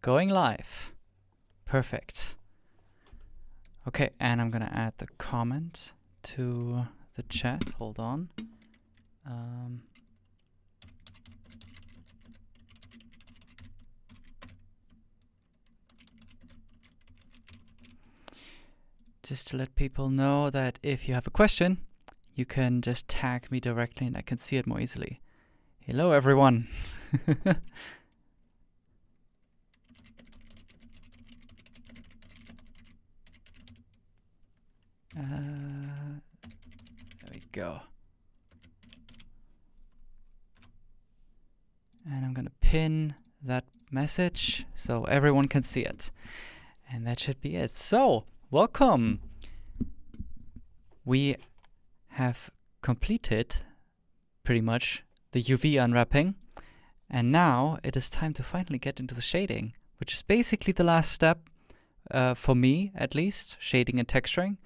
Going live. Perfect. Okay, and I'm gonna add the comment to the chat. Hold on. Just to let people know that if you have a question, you can just tag me directly and I can see it more easily. Hello, everyone. There we go. And I'm gonna pin that message so everyone can see it. And that should be it. So, welcome. We have completed pretty much the UV unwrapping. And now it is time to finally get into the shading, which is basically the last step for me, at least, shading and texturing.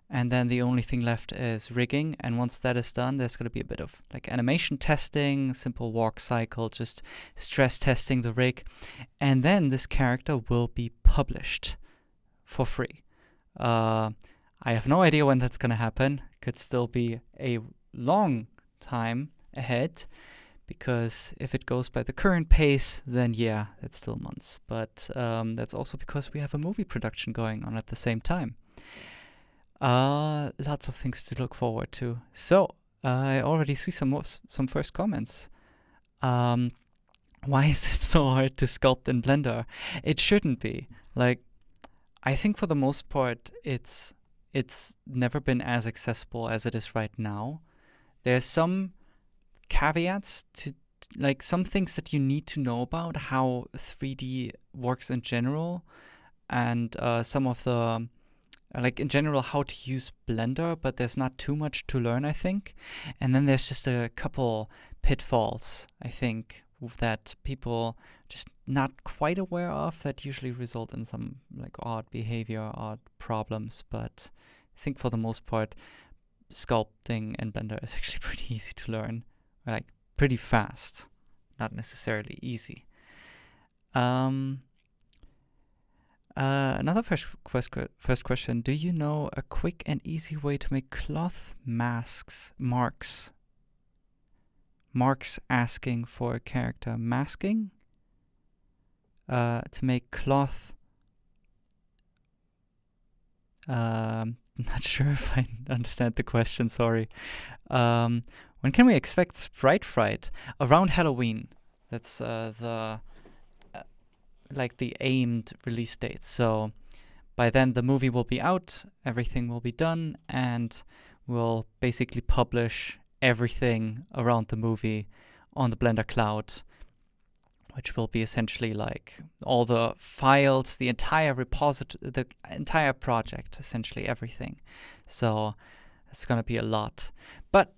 And then the only thing left is rigging. And once that is done, there's going to be a bit of like animation testing, simple walk cycle, just stress testing the rig. And then this character will be published for free. I have no idea when that's going to happen. Could still be a long time ahead, because if it goes by the current pace, then yeah, it's still months. But that's also because we have a movie production going on at the same time. Lots of things to look forward to. So I already see some first comments. Why is it so hard to sculpt in Blender? It shouldn't be. Like, I think for the most part, it's never been as accessible as it is right now. There's some caveats to, like, some things that you need to know about how 3D works in general, and some of the, like, in general, how to use Blender, but there's not too much to learn, I think. And then there's just a couple pitfalls, I think, that people just not quite aware of that usually result in some like odd behavior, odd problems. But I think for the most part, sculpting in Blender is actually pretty easy to learn, or like pretty fast, not necessarily easy. Another first question: do you know a quick and easy way to make cloth marks asking for a character masking? To make cloth. Not sure if I understand the question, sorry. When can we expect Sprite Fright? Around Halloween. That's the aimed release date. So by then the movie will be out, everything will be done, and we'll basically publish everything around the movie on the Blender cloud, which will be essentially like all the files, the entire repository, the entire project, essentially everything. So it's going to be a lot. But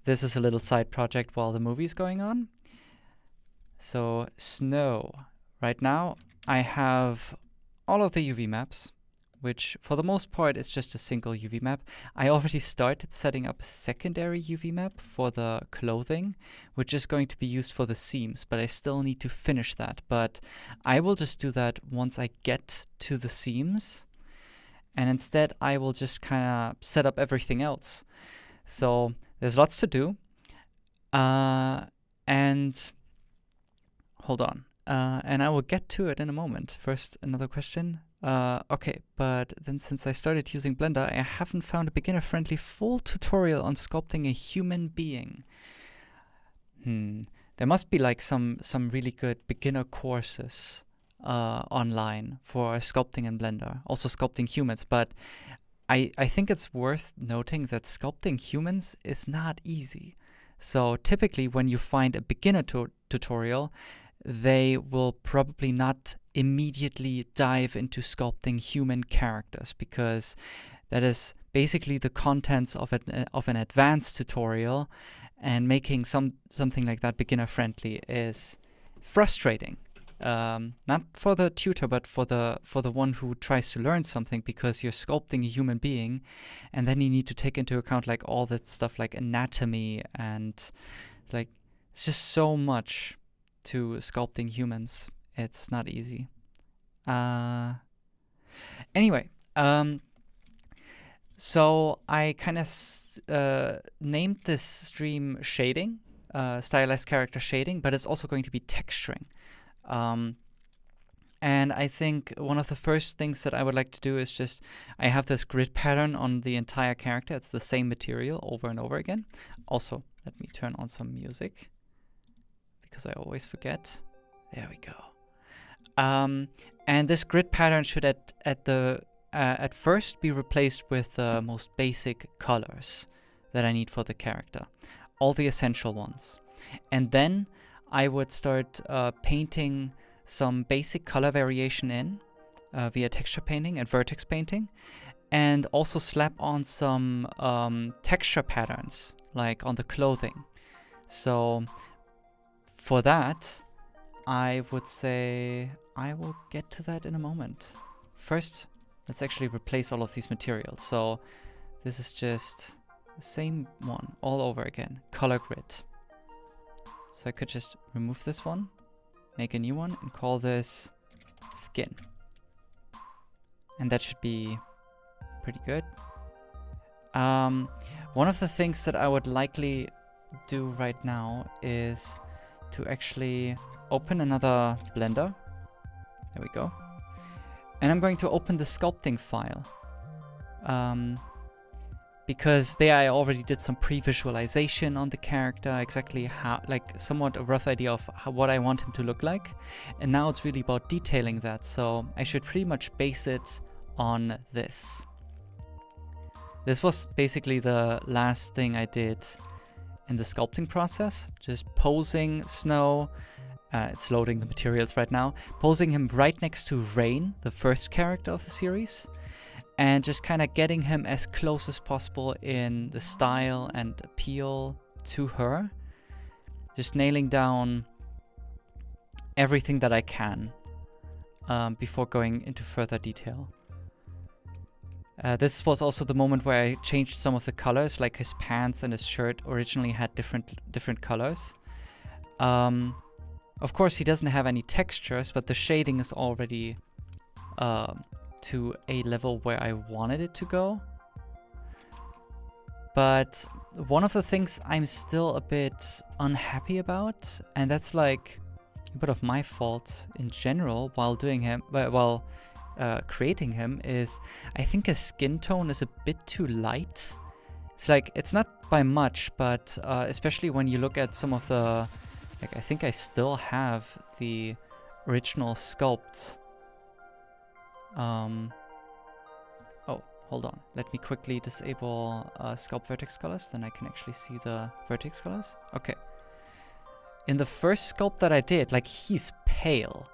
this is a little side project while the movie's going on. So snow. Right now I have all of the UV maps, which for the most part is just a single UV map. I already started setting up a secondary UV map for the clothing, which is going to be used for the seams, but I still need to finish that. But I will just do that once I get to the seams, and instead I will just kind of set up everything else. So there's lots to do. And hold on. And I will get to it in a moment. First, another question. Okay, but then since I started using Blender, I haven't found a beginner-friendly full tutorial on sculpting a human being. There must be like some really good beginner courses online for sculpting in Blender, also sculpting humans, but I think it's worth noting that sculpting humans is not easy. So typically when you find a beginner tutorial, they will probably not immediately dive into sculpting human characters, because that is basically the contents of an advanced tutorial, and making something like that beginner friendly is frustrating. Not for the tutor, but for the one who tries to learn something, because you're sculpting a human being, and then you need to take into account like all that stuff like anatomy, and like it's just so much to sculpting humans. It's not easy. Anyway, so I kind of named this stream shading, stylized character shading, but it's also going to be texturing. And I think one of the first things that I would like to do is just, I have this grid pattern on the entire character. It's the same material over and over again. Also, let me turn on some music, because I always forget. There we go. And this grid pattern should at first be replaced with the most basic colors that I need for the character. All the essential ones. And then I would start painting some basic color variation in via texture painting and vertex painting, and also slap on some texture patterns like on the clothing. So for that, I would say I will get to that in a moment. First, let's actually replace all of these materials. So this is just the same one all over again, color grid. So I could just remove this one, make a new one, and call this skin. And that should be pretty good. One of the things that I would likely do right now is to actually open another Blender. There we go. And I'm going to open the sculpting file. Because there I already did some pre-visualization on the character, exactly how, like somewhat a rough idea of what I want him to look like. And now it's really about detailing that, so I should pretty much base it on this. This was basically the last thing I did in the sculpting process, just posing Snow. It's loading the materials right now. Posing him right next to Rain, the first character of the series. And just kind of getting him as close as possible in the style and appeal to her. Just nailing down everything that I can before going into further detail. This was also the moment where I changed some of the colors, like his pants and his shirt originally had different colors. Of course, he doesn't have any textures, but the shading is already to a level where I wanted it to go. But one of the things I'm still a bit unhappy about, and that's like a bit of my fault in general while doing him, while creating him, is I think his skin tone is a bit too light. It's like, it's not by much, but especially when you look at some of the, like I think I still have the original sculpts. Oh, hold on. Let me quickly disable sculpt vertex colors, then I can actually see the vertex colors. Okay. In the first sculpt that I did, like, he's pale.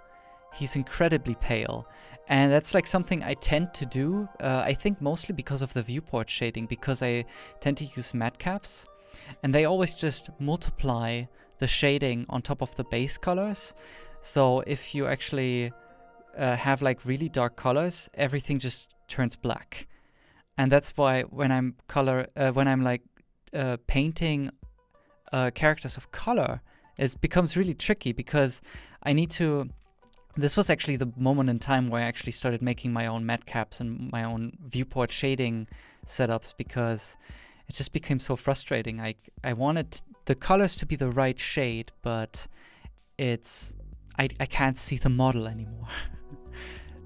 He's incredibly pale. And that's like something I tend to do, I think mostly because of the viewport shading, because I tend to use matte caps. And they always just multiply the shading on top of the base colors. So if you actually have like really dark colors, everything just turns black. And that's why when I'm painting characters of color, it becomes really tricky, because I need to. This was actually the moment in time where I actually started making my own matte caps and my own viewport shading setups, because it just became so frustrating. I wanted the colors to be the right shade, but I can't see the model anymore.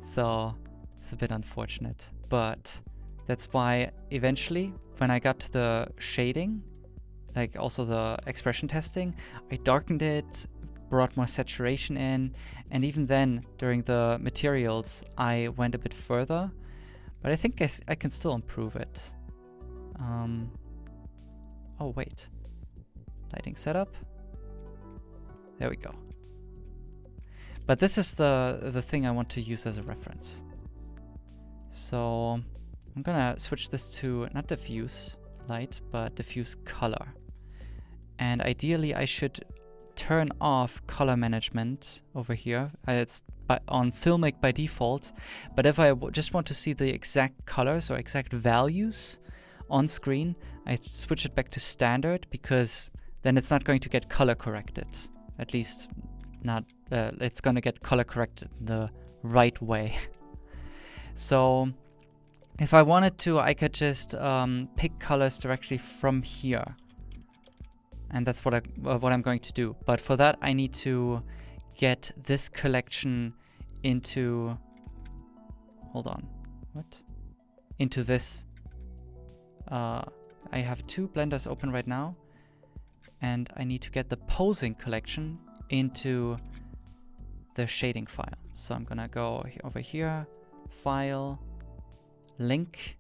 So it's a bit unfortunate, but that's why eventually when I got to the shading, like also the expression testing, I darkened it, brought more saturation in, and even then during the materials I went a bit further, but I think I can still improve it. Oh wait, lighting setup, there we go. But this is the thing I want to use as a reference. So I'm gonna switch this to not diffuse light, but diffuse color. And ideally I should turn off color management over here. It's on Filmic by default, but if I just want to see the exact colors or exact values on screen, I switch it back to standard, because then it's not going to get color corrected. At least not, it's going to get color corrected in the right way. So if I wanted to, I could just pick colors directly from here. And that's what I'm going to do. But for that, I need to get this collection into, hold on, what? Into this. I have 2 blenders open right now, and I need to get the posing collection into the shading file. So I'm gonna go over here, file, link.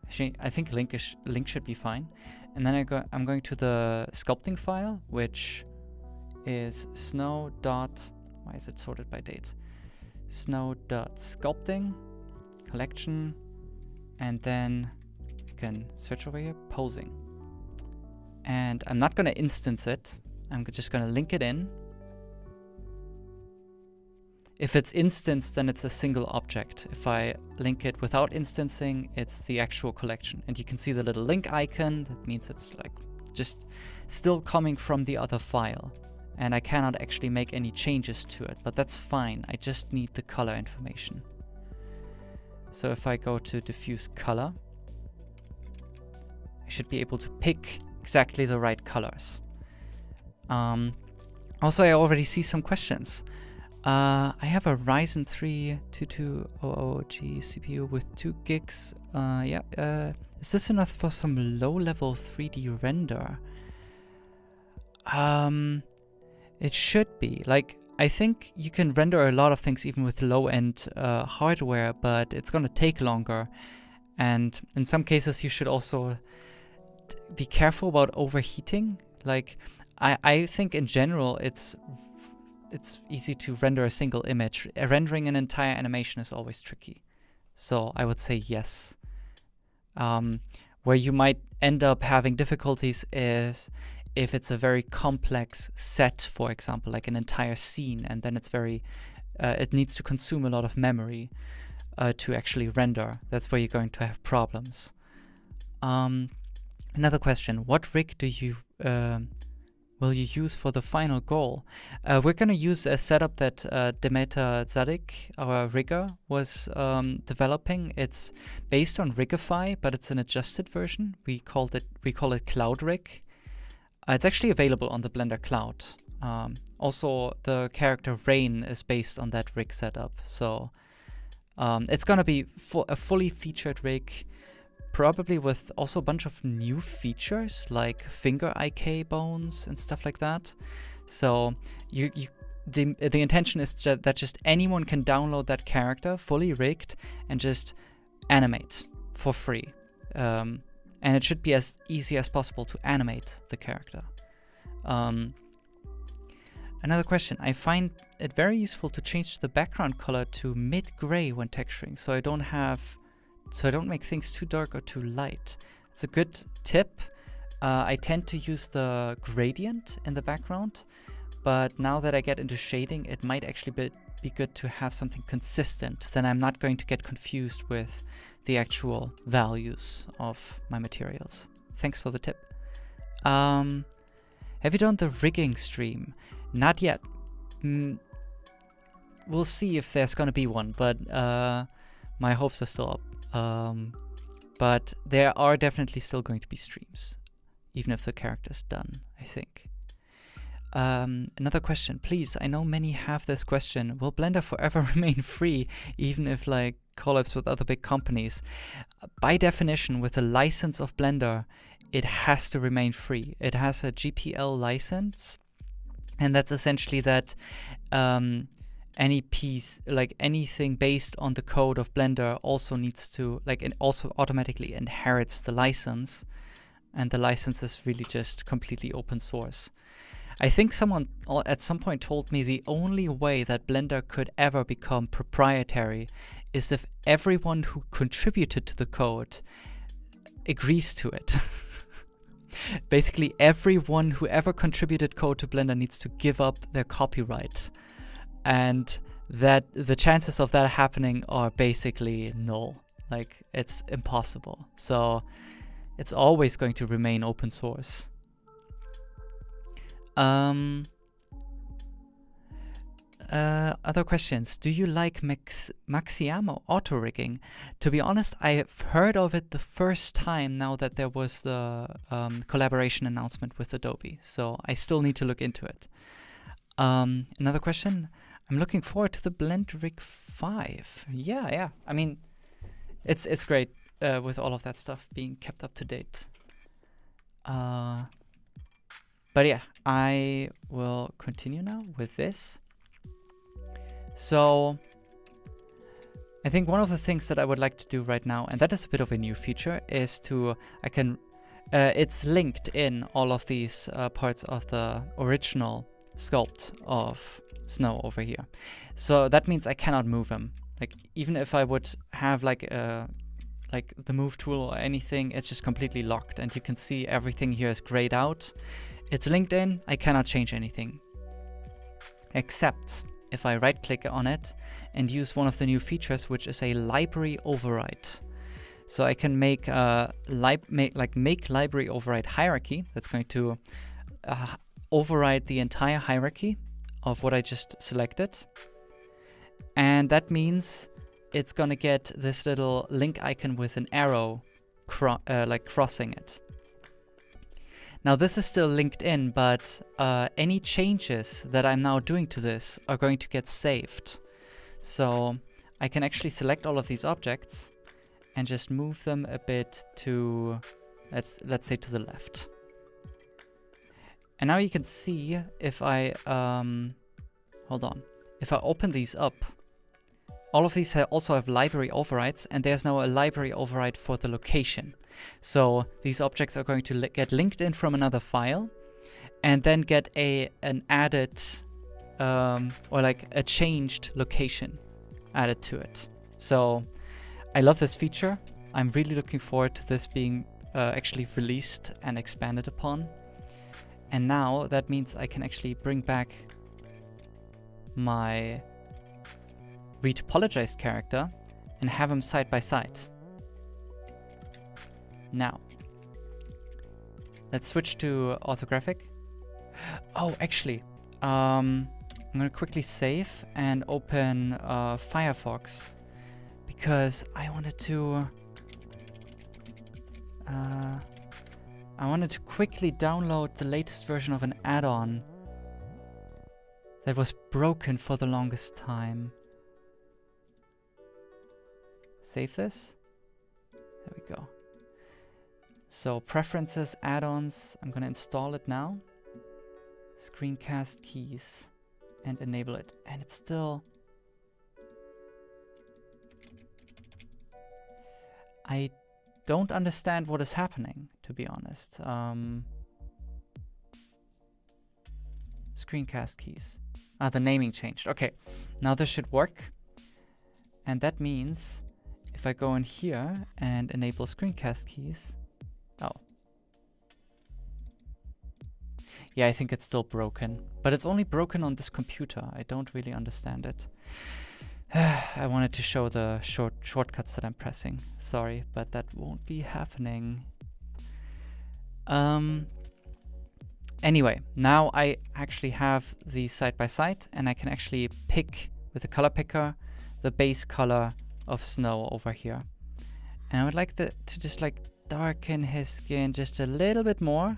Actually, I think link should be fine. And then I'm going to the sculpting file, which is snow dot, why is it sorted by date? Snow.sculpting collection, and then you can switch over here, posing. And I'm not going to instance it. I'm just going to link it in. If it's instanced, then it's a single object. If I link it without instancing, it's the actual collection. And you can see the little link icon. That means it's like just still coming from the other file. And I cannot actually make any changes to it, but that's fine. I just need the color information. So if I go to diffuse color, I should be able to pick exactly the right colors. Also, I already see some questions. I have a Ryzen 3 2200G CPU with 2 gigs. Is this enough for some low-level 3D render? It should be. Like, I think you can render a lot of things even with low-end hardware, but it's gonna take longer. And in some cases, you should also be careful about overheating. Like, I think in general, it's easy to render a single image. Rendering an entire animation is always tricky. So I would say yes. Where you might end up having difficulties is if it's a very complex set, for example, like an entire scene, and then it's very, it needs to consume a lot of memory to actually render. That's where you're going to have problems. Another question, what rig do you will you use for the final goal? We're going to use a setup that Demeter Zadig, our rigger, was developing. It's based on Rigify, but it's an adjusted version. We call it Cloud Rig. It's actually available on the Blender Cloud. Also, the character Rain is based on that rig setup. So it's going to be a fully featured rig, probably with also a bunch of new features like finger IK bones and stuff like that. So the intention is that just anyone can download that character fully rigged and just animate for free. And it should be as easy as possible to animate the character. Another question, I find it very useful to change the background color to mid-gray when texturing, so I don't make things too dark or too light. It's a good tip. I tend to use the gradient in the background, but now that I get into shading, it might actually be good to have something consistent. Then I'm not going to get confused with the actual values of my materials. Thanks for the tip. Have you done the rigging stream? Not yet. We'll see if there's gonna be one, but my hopes are still up. But there are definitely still going to be streams, even if the character's done, I think. Another question, please. I know many have this question. Will Blender forever remain free, even if like collabs with other big companies? By definition, with the license of Blender, it has to remain free. It has a GPL license, and that's essentially that any piece, like anything based on the code of Blender, also needs to, like, it also automatically inherits the license, and the license is really just completely open source. I think someone at some point told me the only way that Blender could ever become proprietary is if everyone who contributed to the code agrees to it. Basically, everyone who ever contributed code to Blender needs to give up their copyright. And that the chances of that happening are basically null. Like, it's impossible. So it's always going to remain open source. Other questions. Do you like Maxiamo auto rigging? To be honest, I've heard of it the first time now that there was the collaboration announcement with Adobe, so I still need to look into it. Another question. I'm looking forward to the Blend Rig 5. Yeah. I mean, it's great with all of that stuff being kept up to date. But yeah, I will continue now with this. So I think one of the things that I would like to do right now, and that is a bit of a new feature, is it's linked in all of these parts of the original sculpt of snow over here. So that means I cannot move them. Like, even if I would have like the move tool or anything, it's just completely locked, and you can see everything here is grayed out. It's linked in, I cannot change anything. Except if I right click on it and use one of the new features, which is a library override. So I can make make library override hierarchy that's going to override the entire hierarchy of what I just selected. And that means it's gonna get this little link icon with an arrow crossing it. Now this is still linked in, but any changes that I'm now doing to this are going to get saved. So I can actually select all of these objects and just move them a bit to, let's say to the left. And now you can see if I, hold on, if I open these up, all of these also have library overrides, and there's now a library override for the location. So these objects are going to get linked in from another file, and then get an added, or like a changed location added to it. So I love this feature. I'm really looking forward to this being actually released and expanded upon. And now that means I can actually bring back my retopologized character and have them side by side. Now, let's switch to orthographic. Oh, actually, I'm gonna quickly save and open Firefox, because I wanted to quickly download the latest version of an add-on that was broken for the longest time. Save this. There we go. So preferences, add-ons, I'm gonna install it now. Screencast Keys and enable it. And it's still... I don't understand what is happening, to be honest. Screencast Keys. Ah, the naming changed. Okay, now this should work. And that means if I go in here and enable Screencast Keys... Oh. Yeah, I think it's still broken. But it's only broken on this computer. I don't really understand it. I wanted to show the shortcuts that I'm pressing. Sorry, but that won't be happening. Anyway, now I actually have these side by side, and I can actually pick with the color picker the base color of snow over here. And I would like to just like darken his skin just a little bit more,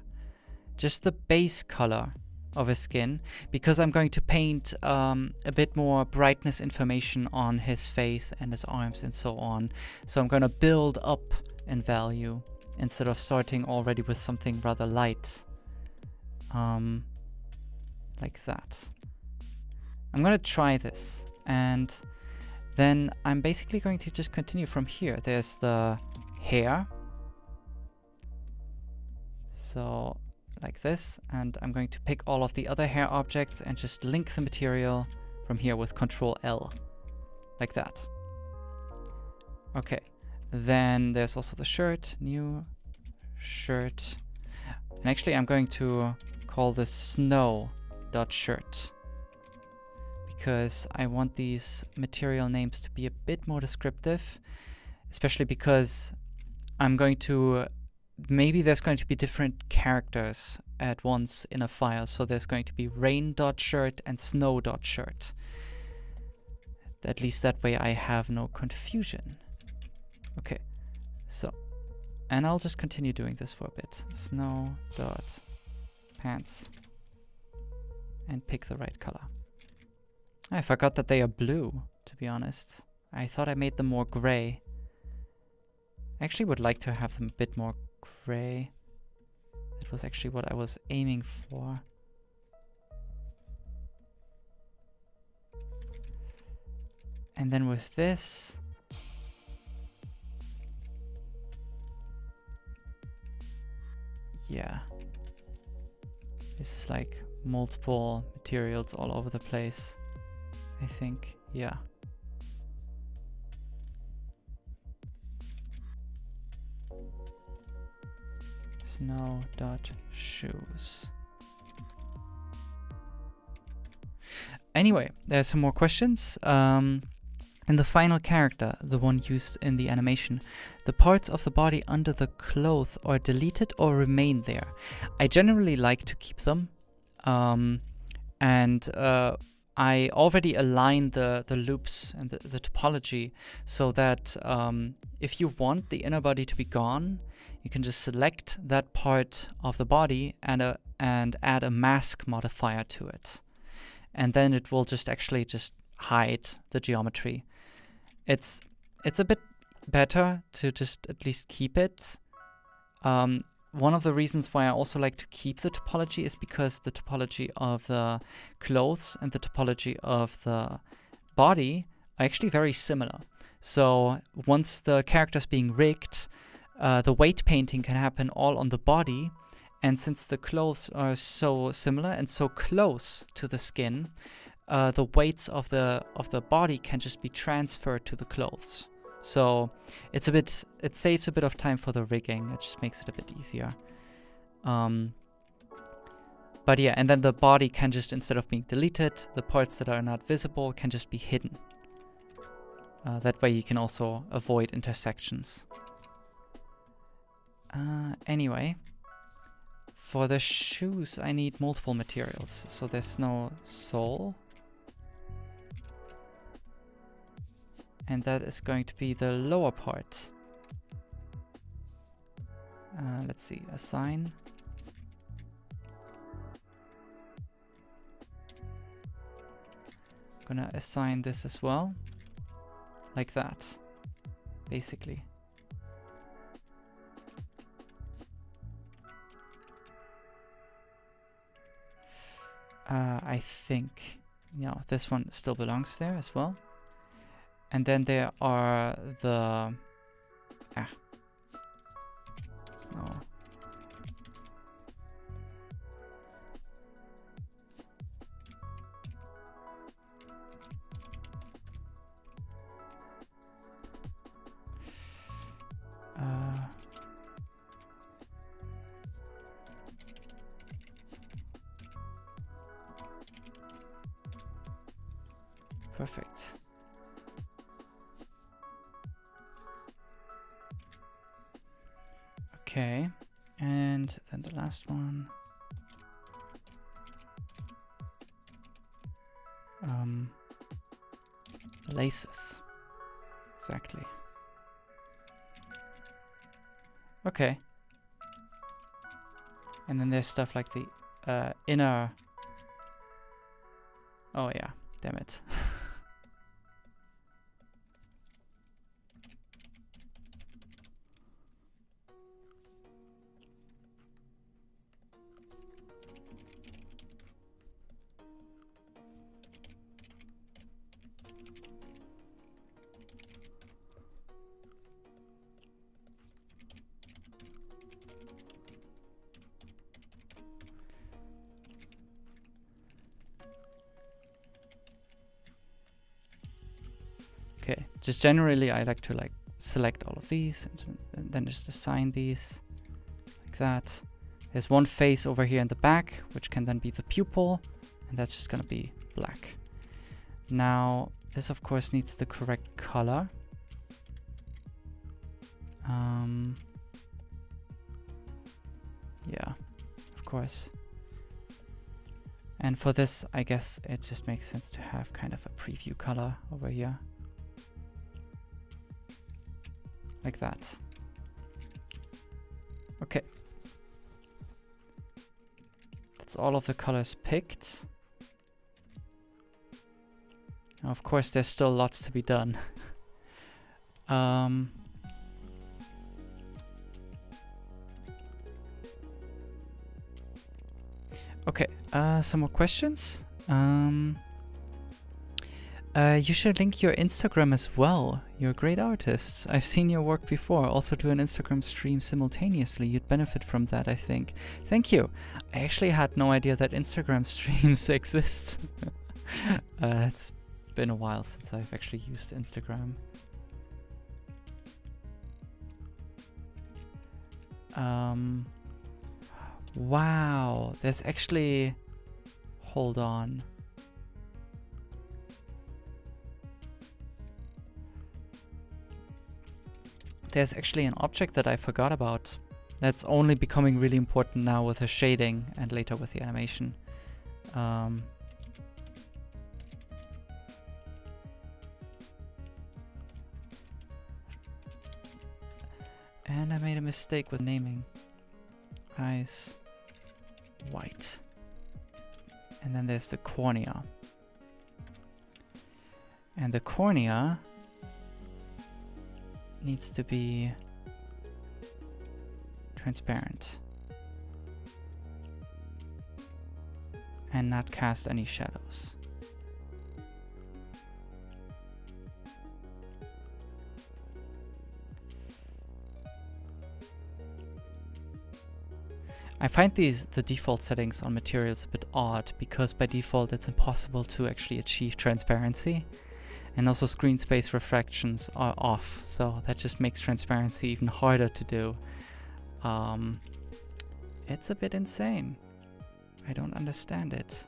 just the base color of his skin, because I'm going to paint a bit more brightness information on his face and his arms and so on. So I'm going to build up in value instead of starting already with something rather light, like that. I'm going to try this, and then I'm basically going to just continue from here. There's the hair. So like this, and I'm going to pick all of the other hair objects and just link the material from here with Control L, like that. Okay, then there's also the shirt, new shirt, and actually I'm going to call this snow.shirt, because I want these material names to be a bit more descriptive, especially because I'm going to maybe there's going to be different characters at once in a file. So there's going to be rain.shirt and snow.shirt. At least that way I have no confusion. Okay, so, and I'll just continue doing this for a bit. Snow.pants and pick the right color. I forgot that they are blue, to be honest. I thought I made them more gray. I actually would like to have them a bit more gray. That was actually what I was aiming for. And then with this, yeah, this is like multiple materials all over the place, I think. Yeah. Snow.shoes. Anyway, there's some more questions. And the final character, the one used in the animation, the parts of the body under the clothes are deleted or remain there. I generally like to keep them. I already aligned the loops and the topology so that if you want the inner body to be gone, you can just select that part of the body and add a mask modifier to it. And then it will just actually just hide the geometry. It's a bit better to just at least keep it. One of the reasons why I also like to keep the topology is because the topology of the clothes and the topology of the body are actually very similar. So once the character's being rigged, the weight painting can happen all on the body. And since the clothes are so similar and so close to the skin, the weights of the body can just be transferred to the clothes. So it saves a bit of time for the rigging. It just makes it a bit easier. But yeah, and then the body can just, instead of being deleted, the parts that are not visible can just be hidden. That way you can also avoid intersections. Anyway, for the shoes I need multiple materials. So there's no sole. And that is going to be the lower part. Let's see, assign. Gonna assign this as well. Like that, basically. I think, yeah, this one still belongs there as well. And then there are the so perfect. Okay, and then the last one. Laces. Exactly. Okay. And then there's stuff like the inner. Oh yeah, damn it. Okay, just generally I like to select all of these and then just assign these like that. There's one face over here in the back, which can then be the pupil, and that's just gonna be black. Now, this of course needs the correct color. Yeah, of course. And for this, I guess it just makes sense to have kind of a preview color over here. Like that. Okay. That's all of the colors picked. Now, of course, there's still lots to be done. Okay, some more questions. You should link your Instagram as well. You're a great artist. I've seen your work before. Also do an Instagram stream simultaneously. You'd benefit from that, I think. Thank you. I actually had no idea that Instagram streams exist. It's been a while since I've actually used Instagram. Wow, there's actually... Hold on. There's actually an object that I forgot about. That's only becoming really important now with the shading and later with the animation. And I made a mistake with naming. Eyes white. And then there's the cornea. And the cornea needs to be transparent and not cast any shadows. I find the default settings on materials a bit odd because by default it's impossible to actually achieve transparency, and also screen space refractions are off, so that just makes transparency even harder to do. It's a bit insane. I don't understand it.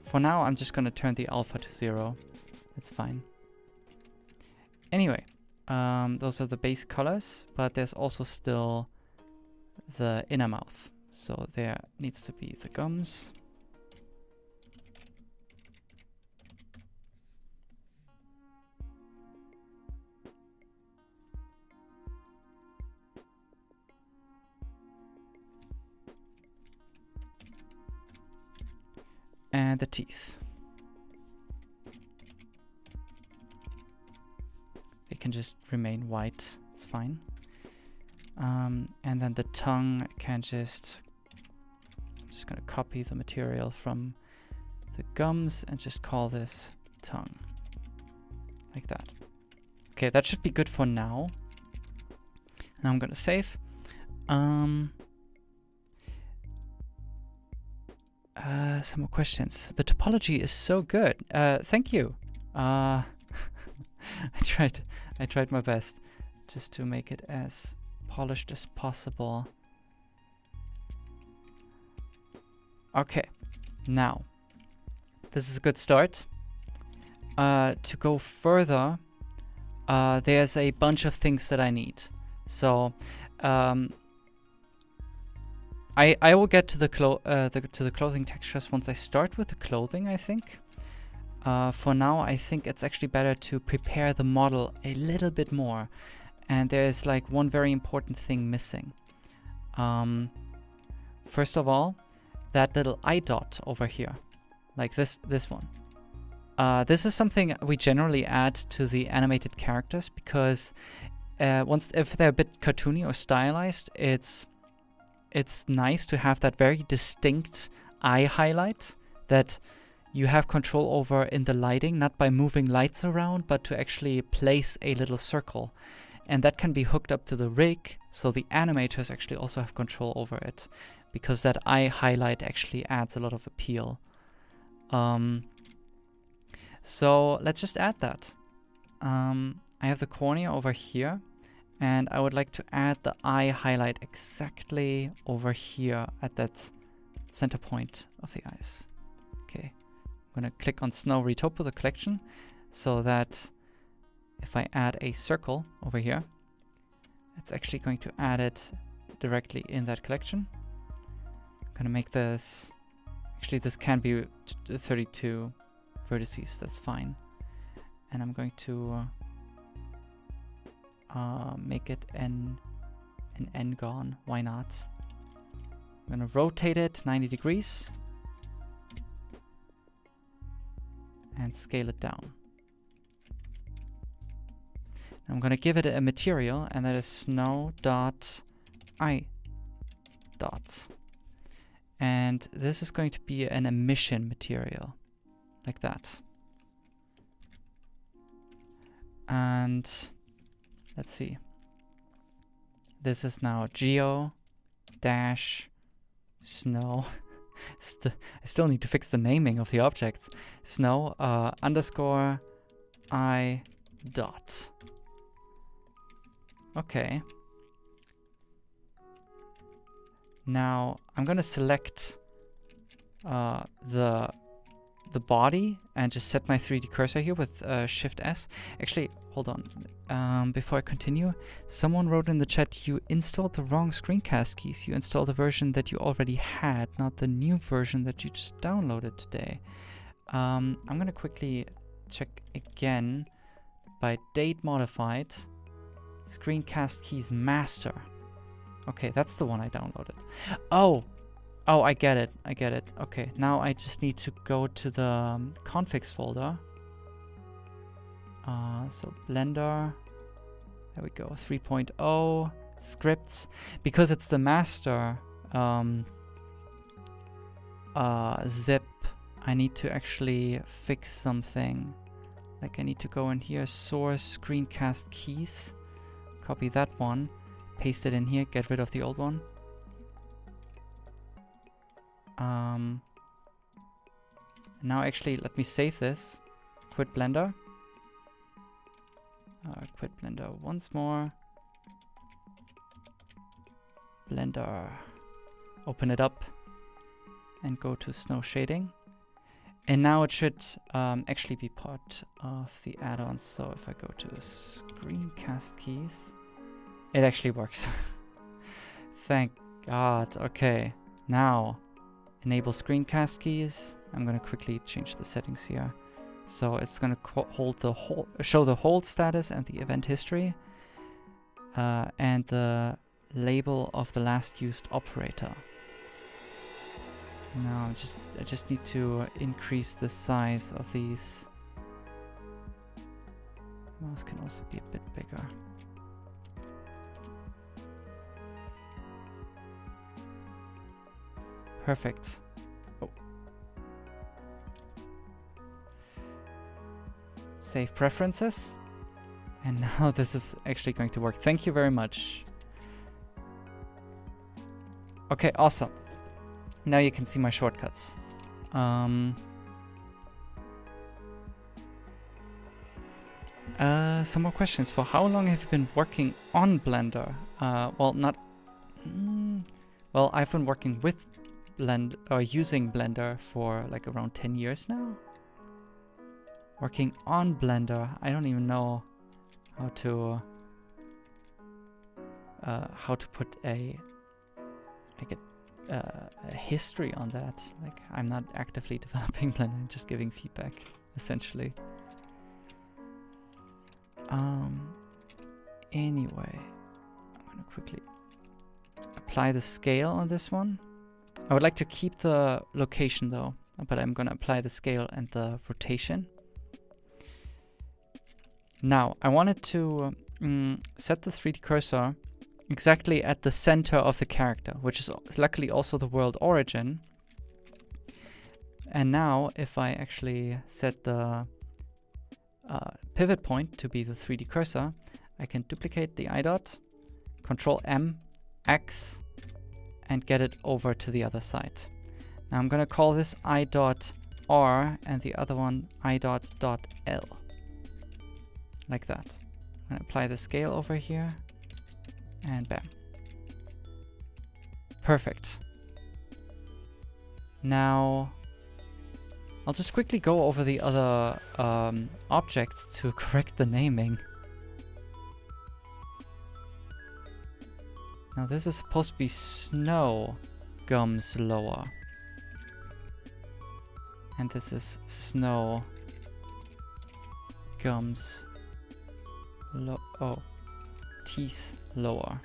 For now I'm just gonna turn the alpha to 0. It's fine. Anyway. Those are the base colors, but there's also still the inner mouth. So there needs to be the gums. And the teeth. It can just remain white, it's fine. And then the tongue can just... I'm just gonna copy the material from the gums and just call this tongue. Like that. Okay, that should be good for now. Now I'm gonna save. Some more questions. The topology is so good. Thank you. I tried my best just to make it as polished as possible. Okay, now this is a good start. To go further, there's a bunch of things that I need. So I will get to the clothing textures once I start with the clothing, I think. For now, I think it's actually better to prepare the model a little bit more. And there's like one very important thing missing. First of all, that little eye dot over here, like this one. This is something we generally add to the animated characters because if they're a bit cartoony or stylized, it's nice to have that very distinct eye highlight that you have control over in the lighting, not by moving lights around, but to actually place a little circle. And that can be hooked up to the rig, so the animators actually also have control over it, because that eye highlight actually adds a lot of appeal. So let's just add that. I have the cornea over here, and I would like to add the eye highlight exactly over here at that center point of the eyes. Okay, I'm gonna click on Snow Retopo the collection so that if I add a circle over here, it's actually going to add it directly in that collection. I'm gonna make this, actually this can be 32 vertices, that's fine. And I'm going to make it an n-gon, why not? I'm gonna rotate it 90 degrees and scale it down. I'm gonna give it a material, and that is snow dot I dot. And this is going to be an emission material, like that. And let's see. This is now geo dash snow. I still need to fix the naming of the objects. Snow underscore I dot. Okay. Now I'm gonna select the body and just set my 3D cursor here with Shift S. Actually, hold on. Before I continue, someone wrote in the chat, you installed the wrong Screencast keys. You installed a version that you already had, not the new version that you just downloaded today. I'm gonna quickly check again by date modified. Screencast keys master. Okay, that's the one I downloaded. Oh, I get it. I get it. Okay, now I just need to go to the configs folder. So Blender. There we go. 3.0 scripts. Because it's the master zip, I need to actually fix something. Like I need to go in here, source Screencast keys. Copy that one, paste it in here, get rid of the old one. Now actually, let me save this. Quit Blender. Quit Blender once more. Blender. Open it up and go to snow shading. And now it should actually be part of the add-ons. So if I go to Screencast keys, it actually works. Thank God. Okay, now enable Screencast keys. I'm gonna quickly change the settings here. So it's gonna show the hold status and the event history, and the label of the last used operator. Now I just need to increase the size of these. Mouse can also be a bit bigger. Perfect. Oh. Save preferences. And now this is actually going to work. Thank you very much. Okay, awesome. Now you can see my shortcuts. Some more questions. For how long have you been working on Blender? Well, I've been working with Blender, or using Blender for like around 10 years now. Working on Blender, I don't even know how to put a history on that. Like, I'm not actively developing Blender, I'm just giving feedback, essentially. Anyway, I'm gonna quickly apply the scale on this one. I would like to keep the location though, but I'm gonna apply the scale and the rotation. Now, I wanted to set the 3D cursor exactly at the center of the character, which is luckily also the world origin. And now, if I actually set the pivot point to be the 3D cursor, I can duplicate the I dot, Control M, X, and get it over to the other side. Now I'm gonna call this I dot R and the other one I dot L. Like that. I'm gonna apply the scale over here, and bam. Perfect. Now, I'll just quickly go over the other objects to correct the naming. Now this is supposed to be snow gums lower. And this is snow gums teeth lower.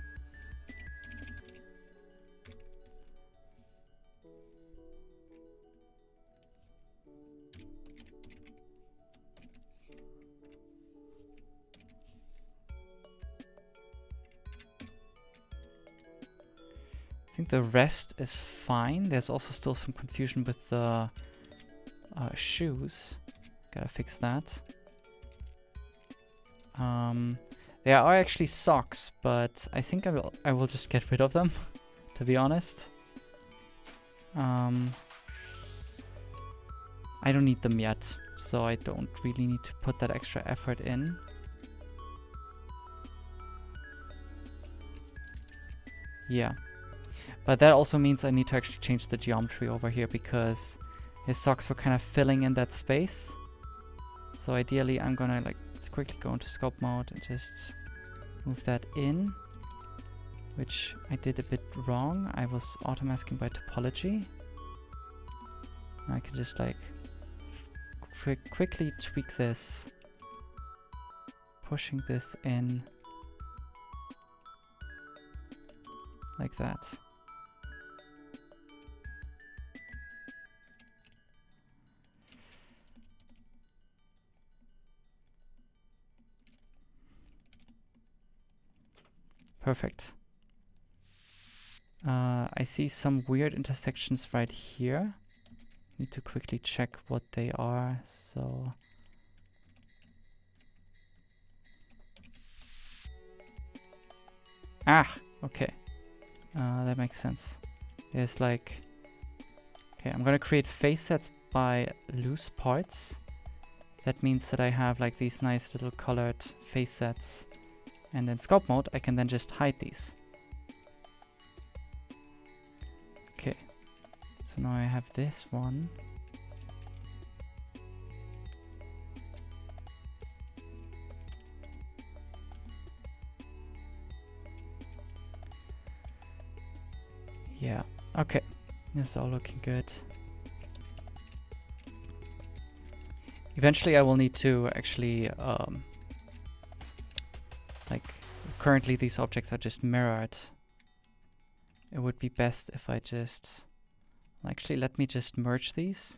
I think the rest is fine. There's also still some confusion with the shoes. Gotta fix that. There are actually socks, but I think I will just get rid of them, to be honest. I don't need them yet, so I don't really need to put that extra effort in. Yeah. But that also means I need to actually change the geometry over here because his socks were kind of filling in that space. So ideally I'm gonna like let's quickly go into sculpt mode and just move that in, which I did a bit wrong. I was auto-masking by topology. I can just like quickly tweak this, pushing this in like that. Perfect. I see some weird intersections right here. Need to quickly check what they are. So okay. That makes sense. There's like, okay, I'm gonna create face sets by loose parts. That means that I have like these nice little colored face sets. And in sculpt mode, I can then just hide these. Okay. So now I have this one. Yeah. Okay. This is all looking good. Eventually I will need to actually like, currently these objects are just mirrored. It would be best if I just... Actually, let me just merge these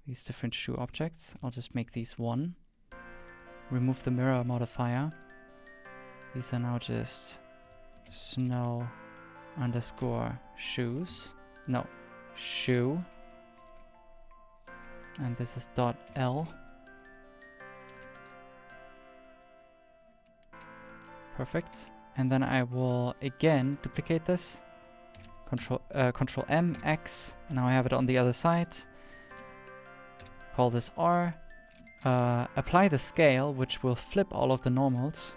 different shoe objects. I'll just make these one. Remove the mirror modifier. These are now just snow underscore shoes. No, shoe. And this is .l. Perfect. And then I will again duplicate this. Control M, X. Now I have it on the other side. Call this R. Apply the scale, which will flip all of the normals.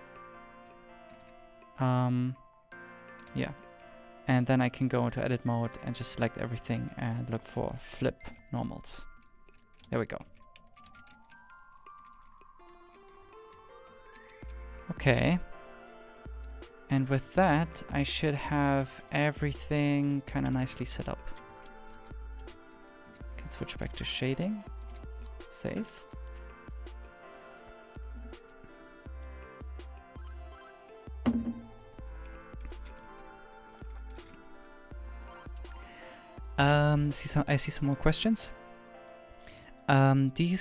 Yeah. And then I can go into edit mode and just select everything and look for flip normals. There we go. Okay. And with that, I should have everything kind of nicely set up. Can switch back to shading. Save. I see some more questions. Do you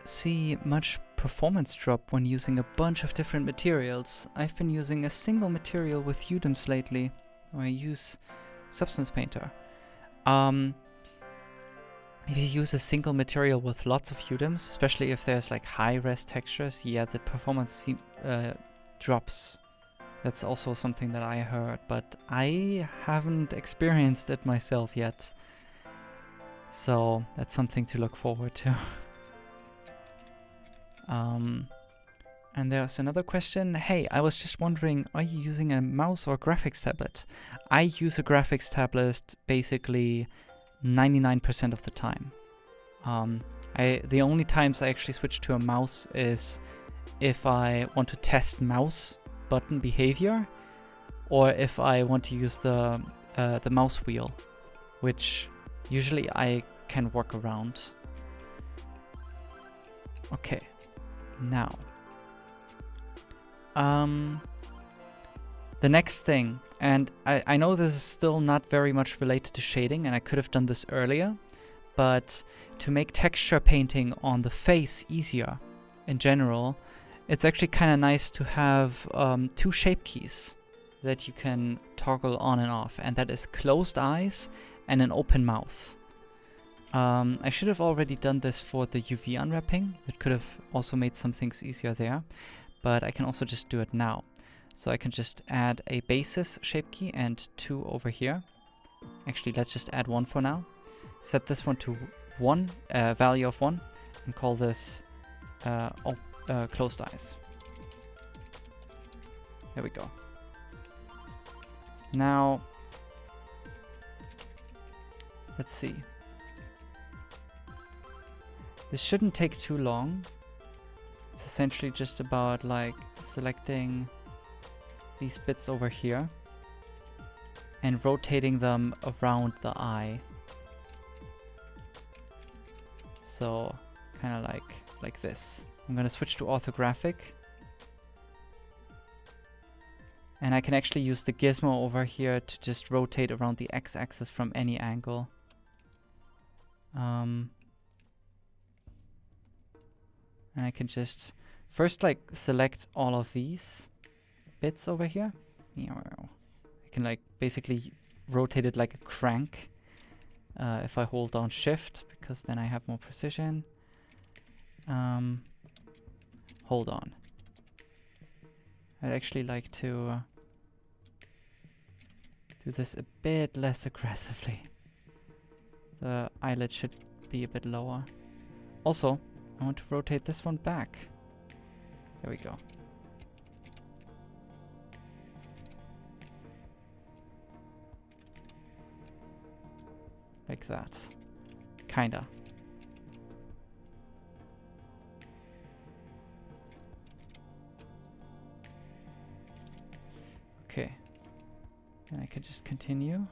see much performance drop when using a bunch of different materials? I've been using a single material with UDIMs lately. I use Substance Painter. If you use a single material with lots of UDIMs, especially if there's like high-res textures, yeah, the performance drops. That's also something that I heard, but I haven't experienced it myself yet. So that's something to look forward to. And there's another question. Hey, I was just wondering, are you using a mouse or graphics tablet? I use a graphics tablet basically 99% of the time. The only times I actually switch to a mouse is if I want to test mouse button behavior, or if I want to use the mouse wheel, which usually I can work around. Okay, now the next thing, and I know this is still not very much related to shading, and I could have done this earlier, but to make texture painting on the face easier in general, it's actually kind of nice to have 2 shape keys that you can toggle on and off, and that is closed eyes and an open mouth. I should have already done this for the UV unwrapping. It could have also made some things easier there, but I can also just do it now. So I can just add a basis shape key and 2 over here. Actually, let's just add 1 for now. Set this one to 1, value of 1, and call this closed eyes. There we go. Now, let's see. This shouldn't take too long. It's essentially just about like selecting these bits over here and rotating them around the eye. So kind of like this. I'm gonna switch to orthographic. And I can actually use the gizmo over here to just rotate around the x-axis from any angle. And I can just first like select all of these bits over here. I can like basically rotate it like a crank if I hold down shift, because then I have more precision. Hold on. I'd actually like to do this a bit less aggressively. The eyelid should be a bit lower. Also, I want to rotate this one back. There we go. Like that. Kinda. Okay. And I can just continue.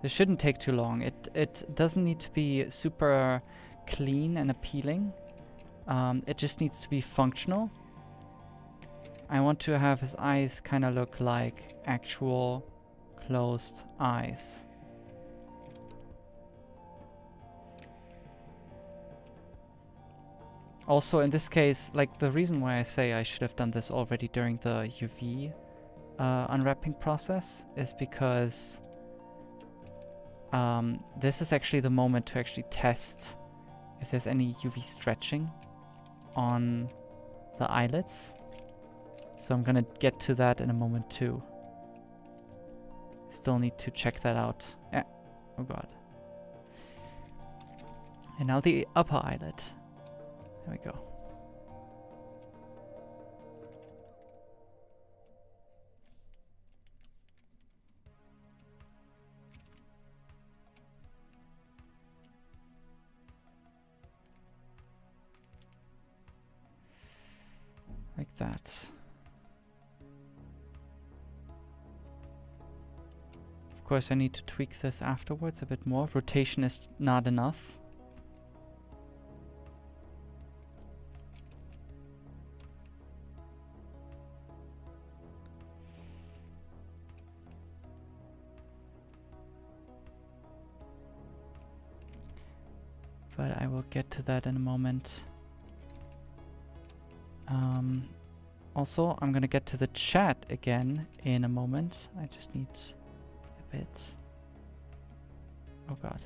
This shouldn't take too long. It doesn't need to be super clean and appealing. It just needs to be functional. I want to have his eyes kind of look like actual closed eyes. Also, in this case, like the reason why I say I should have done this already during the UV unwrapping process is because this is actually the moment to actually test if there's any UV stretching on the eyelids. So I'm gonna get to that in a moment too. Still need to check that out. Yeah. Oh god. And now the upper eyelid. There we go. Like that. Of course, I need to tweak this afterwards a bit more. Rotation is not enough. But I will get to that in a moment. Also, I'm gonna get to the chat again in a moment. I just need a bit. Oh god.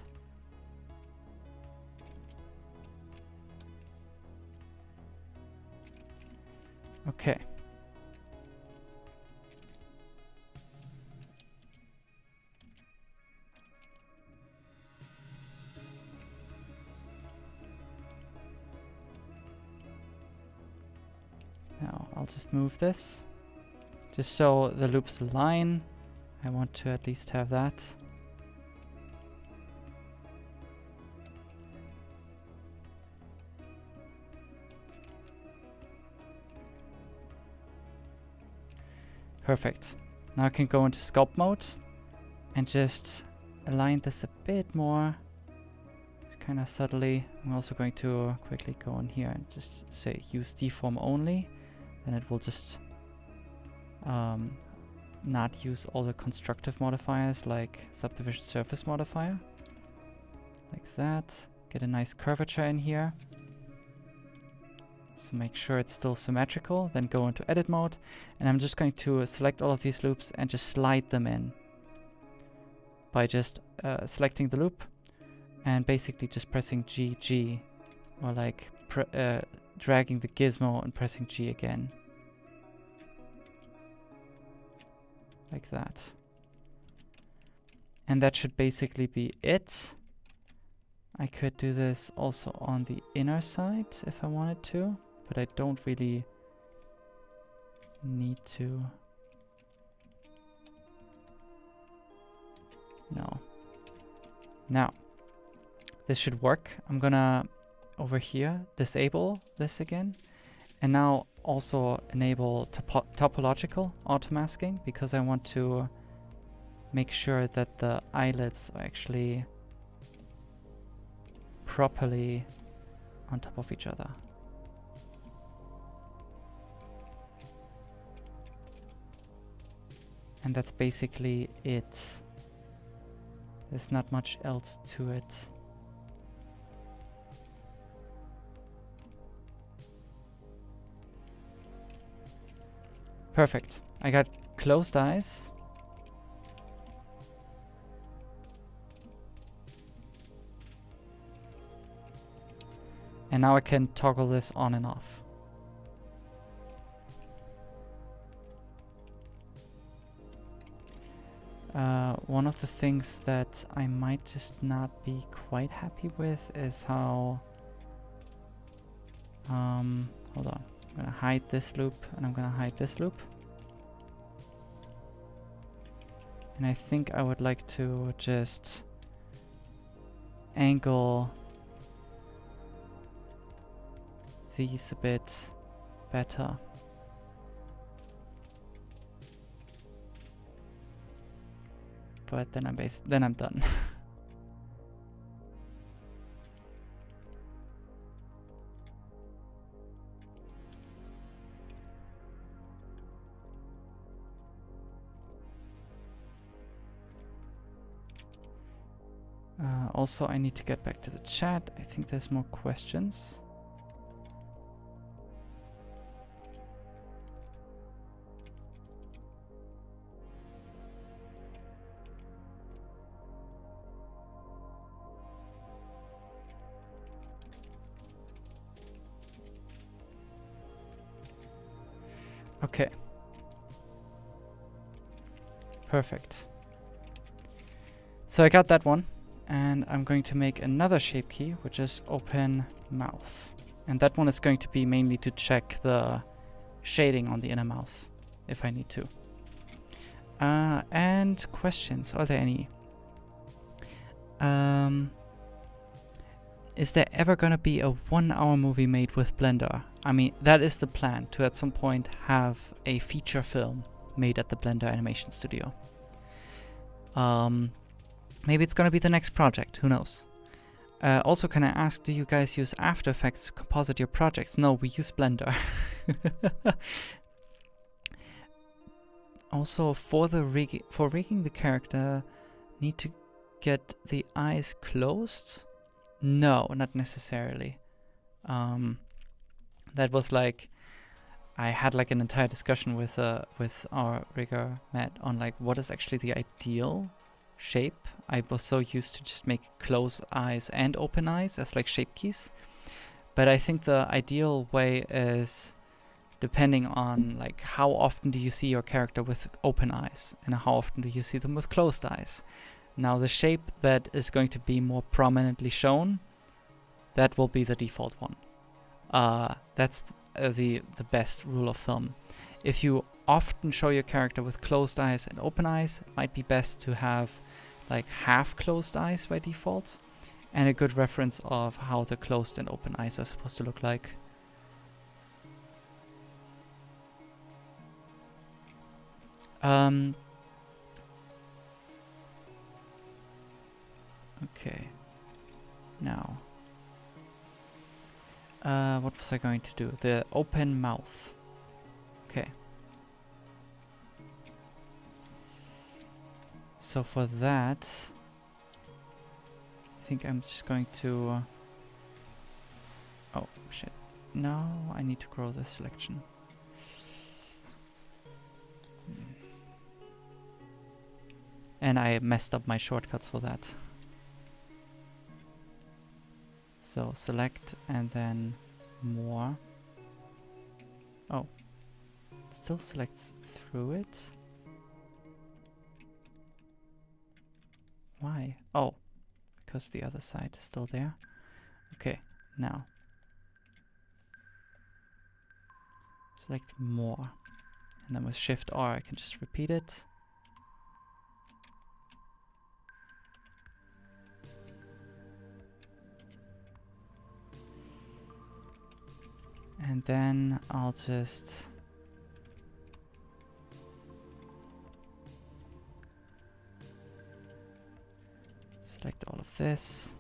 Okay. Now I'll just move this. Just so the loops align. I want to at least have that. Perfect. Now I can go into sculpt mode and just align this a bit more, kind of subtly. I'm also going to quickly go in here and just say use deform only, and it will just not use all the constructive modifiers like subdivision surface modifier. Like that. Get a nice curvature in here. So make sure it's still symmetrical, then go into edit mode, and I'm just going to select all of these loops and just slide them in by just selecting the loop and basically just pressing G, or like dragging the gizmo and pressing G again. Like that. And that should basically be it. I could do this also on the inner side if I wanted to, but I don't really need to. No. Now, this should work. I'm gonna, over here, disable this again. And now also enable topological auto-masking, because I want to make sure that the eyelids are actually properly on top of each other. And that's basically it. There's not much else to it. Perfect. I got closed eyes. And now I can toggle this on and off. One of the things that I might just not be quite happy with is how... hold on. I'm gonna hide this loop, and I'm gonna hide this loop. And I think I would like to just angle these a bit better. But then I'm done. Also, I need to get back to the chat. I think there's more questions. Okay. Perfect. So I got that one, and I'm going to make another shape key, which is open mouth. And that one is going to be mainly to check the shading on the inner mouth, if I need to. And questions, are there any? Is there ever gonna be a 1-hour movie made with Blender? I mean, that is the plan, to at some point have a feature film made at the Blender Animation Studio. Maybe it's gonna be the next project, who knows? Also, can I ask, do you guys use After Effects to composite your projects? No, we use Blender. Also, for rigging the character, need to get the eyes closed? No, not necessarily. That was like, I had like an entire discussion with our rigger Matt on like what is actually the ideal shape. I was so used to just make closed eyes and open eyes as like shape keys, but I think the ideal way is depending on like how often do you see your character with open eyes and how often do you see them with closed eyes. Now the shape that is going to be more prominently shown, that will be the default one. That's the best rule of thumb. If you often show your character with closed eyes and open eyes, it might be best to have like half closed eyes by default, and a good reference of how the closed and open eyes are supposed to look like. Okay. Now. What was I going to do? The open mouth. Okay. So for that, I think I'm just going to... oh, shit. No, I need to grow the selection. And I messed up my shortcuts for that. So select and then more. Oh, it still selects through it. Why? Oh, because the other side is still there. Okay, now. Select more. And then with Shift R I can just repeat it. And then I'll just select all of this,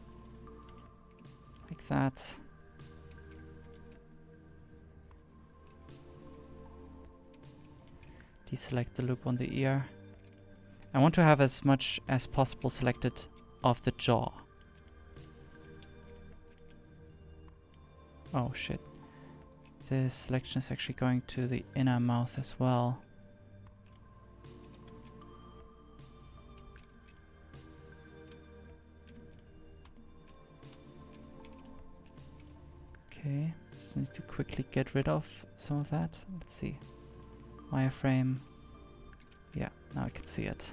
like that. Deselect the loop on the ear. I want to have as much as possible selected of the jaw. Oh shit. This selection is actually going to the inner mouth as well. Okay, just need to quickly get rid of some of that. Let's see. Wireframe. Yeah, now I can see it.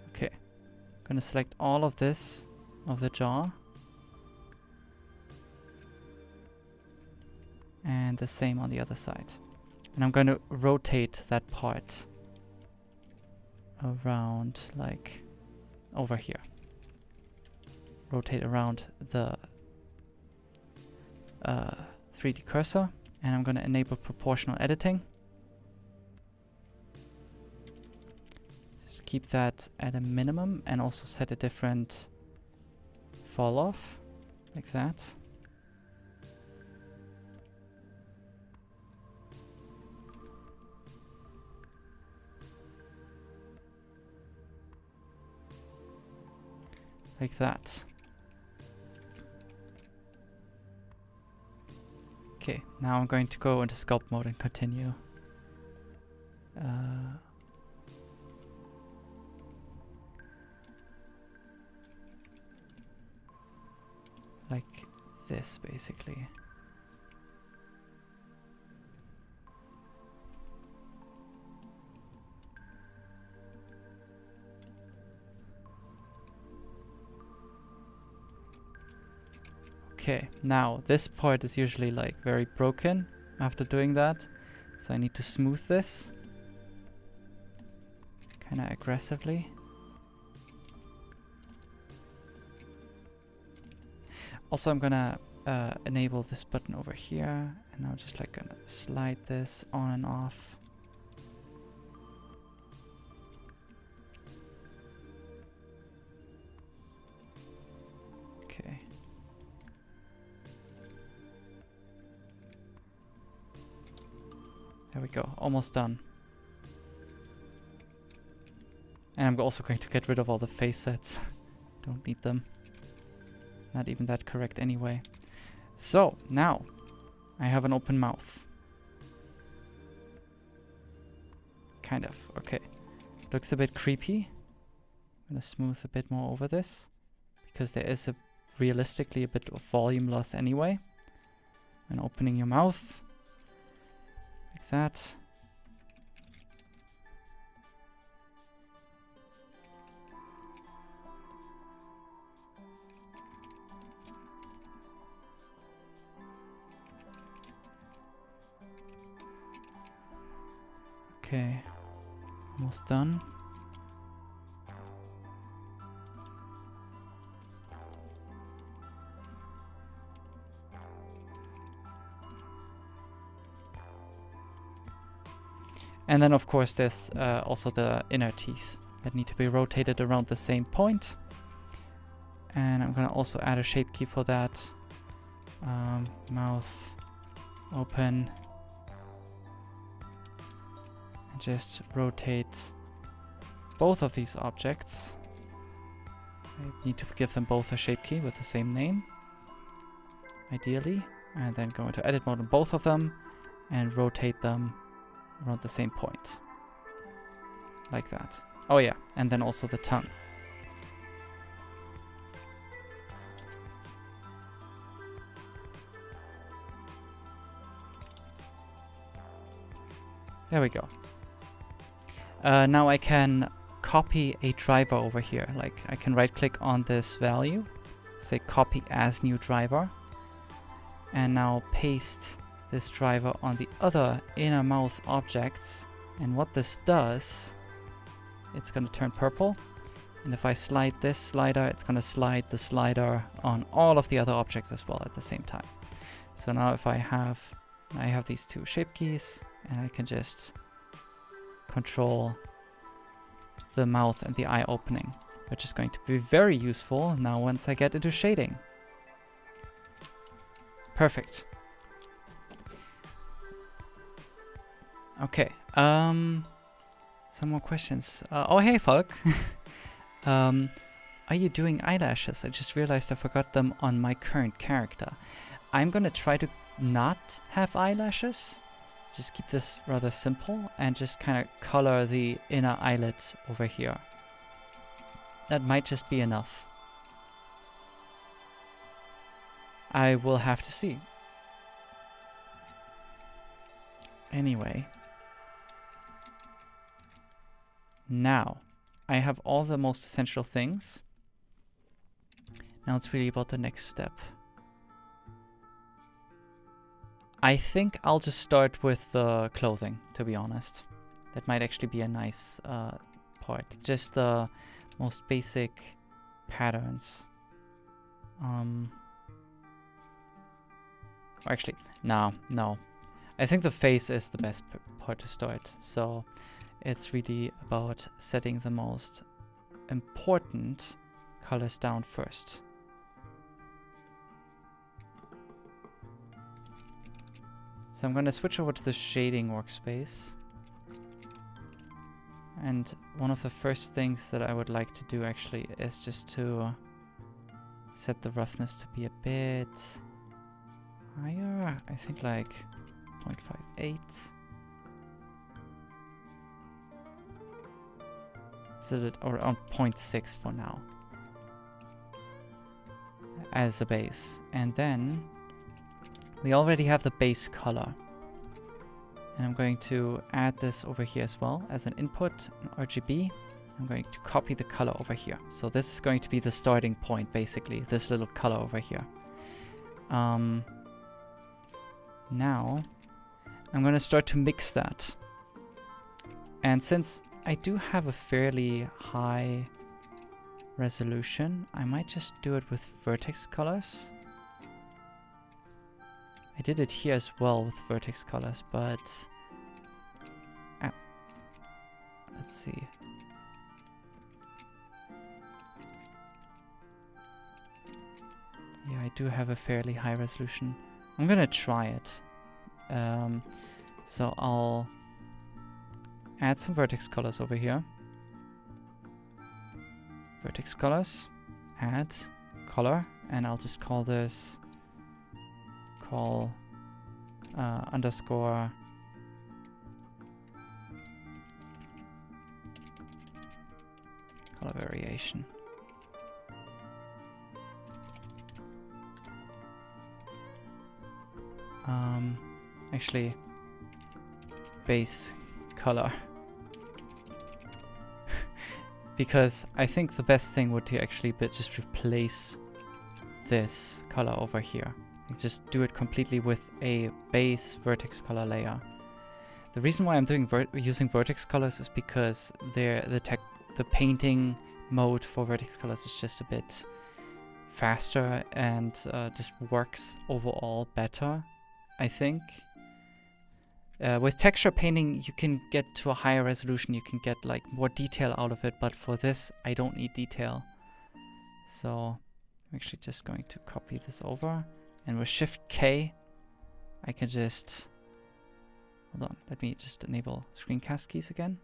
Okay, I'm gonna select all of this of the jaw. And the same on the other side. And I'm going to rotate that part around, like, over here. Rotate around the 3D cursor. And I'm going to enable proportional editing. Just keep that at a minimum and also set a different fall off, like that. Like that. Okay, now I'm going to go into sculpt mode and continue. Like this, basically. Okay, now this part is usually like very broken after doing that, so I need to smooth this kind of aggressively. Also, I'm gonna enable this button over here, and I'm just like gonna slide this on and off. Okay. There we go, almost done. And I'm also going to get rid of all the face sets. Don't need them. Not even that correct anyway. So, now I have an open mouth. Kind of, okay. Looks a bit creepy. I'm gonna smooth a bit more over this, because there is realistically a bit of volume loss anyway. And opening your mouth. Like that. Okay, almost done. And then of course there's also the inner teeth that need to be rotated around the same point. And I'm gonna also add a shape key for that. Mouth open. And just rotate both of these objects. I need to give them both a shape key with the same name, ideally. And then go into edit mode on both of them and rotate them around the same point. Like that. Oh yeah, and then also the tongue. There we go. Now I can copy a driver over here. Like I can right click on this value, say copy as new driver, and now paste this driver on the other inner mouth objects. And what this does, it's going to turn purple. And if I slide this slider, it's going to slide the slider on all of the other objects as well at the same time. So now if I have these two shape keys, and I can just control the mouth and the eye opening, which is going to be very useful now once I get into shading. Perfect. Okay, some more questions. Oh, hey, Falk. Are you doing eyelashes? I just realized I forgot them on my current character. I'm gonna try to not have eyelashes. Just keep this rather simple and just kind of color the inner eyelid over here. That might just be enough. I will have to see. Anyway. Now, I have all the most essential things. Now it's really about the next step. I think I'll just start with the clothing, to be honest. That might actually be a nice part. Just the most basic patterns. Actually, no. I think the face is the best part to start. So it's really about setting the most important colors down first. So I'm going to switch over to the shading workspace. And one of the first things that I would like to do actually is just to set the roughness to be a bit higher. I think like 0.58. It's around 0.6 for now as a base. And then we already have the base color. And I'm going to add this over here as well as an input, an RGB. I'm going to copy the color over here. So this is going to be the starting point, basically, this little color over here. Now, I'm going to start to mix that. And since I do have a fairly high resolution, I might just do it with vertex colors. I did it here as well with vertex colors, but let's see. Yeah, I do have a fairly high resolution. I'm gonna try it. So I'll add some vertex colors over here. Vertex colors, add color, and I'll just call this underscore color variation. Actually, base color. Because I think the best thing would to actually just replace this color over here. Just do it completely with a base vertex color layer. The reason why I'm using vertex colors is because the painting mode for vertex colors is just a bit faster and just works overall better, I think. With texture painting, you can get to a higher resolution, you can get like more detail out of it, but for this, I don't need detail. So I'm actually just going to copy this over, and with Shift K, I can just, hold on, let me just enable Screencast Keys again.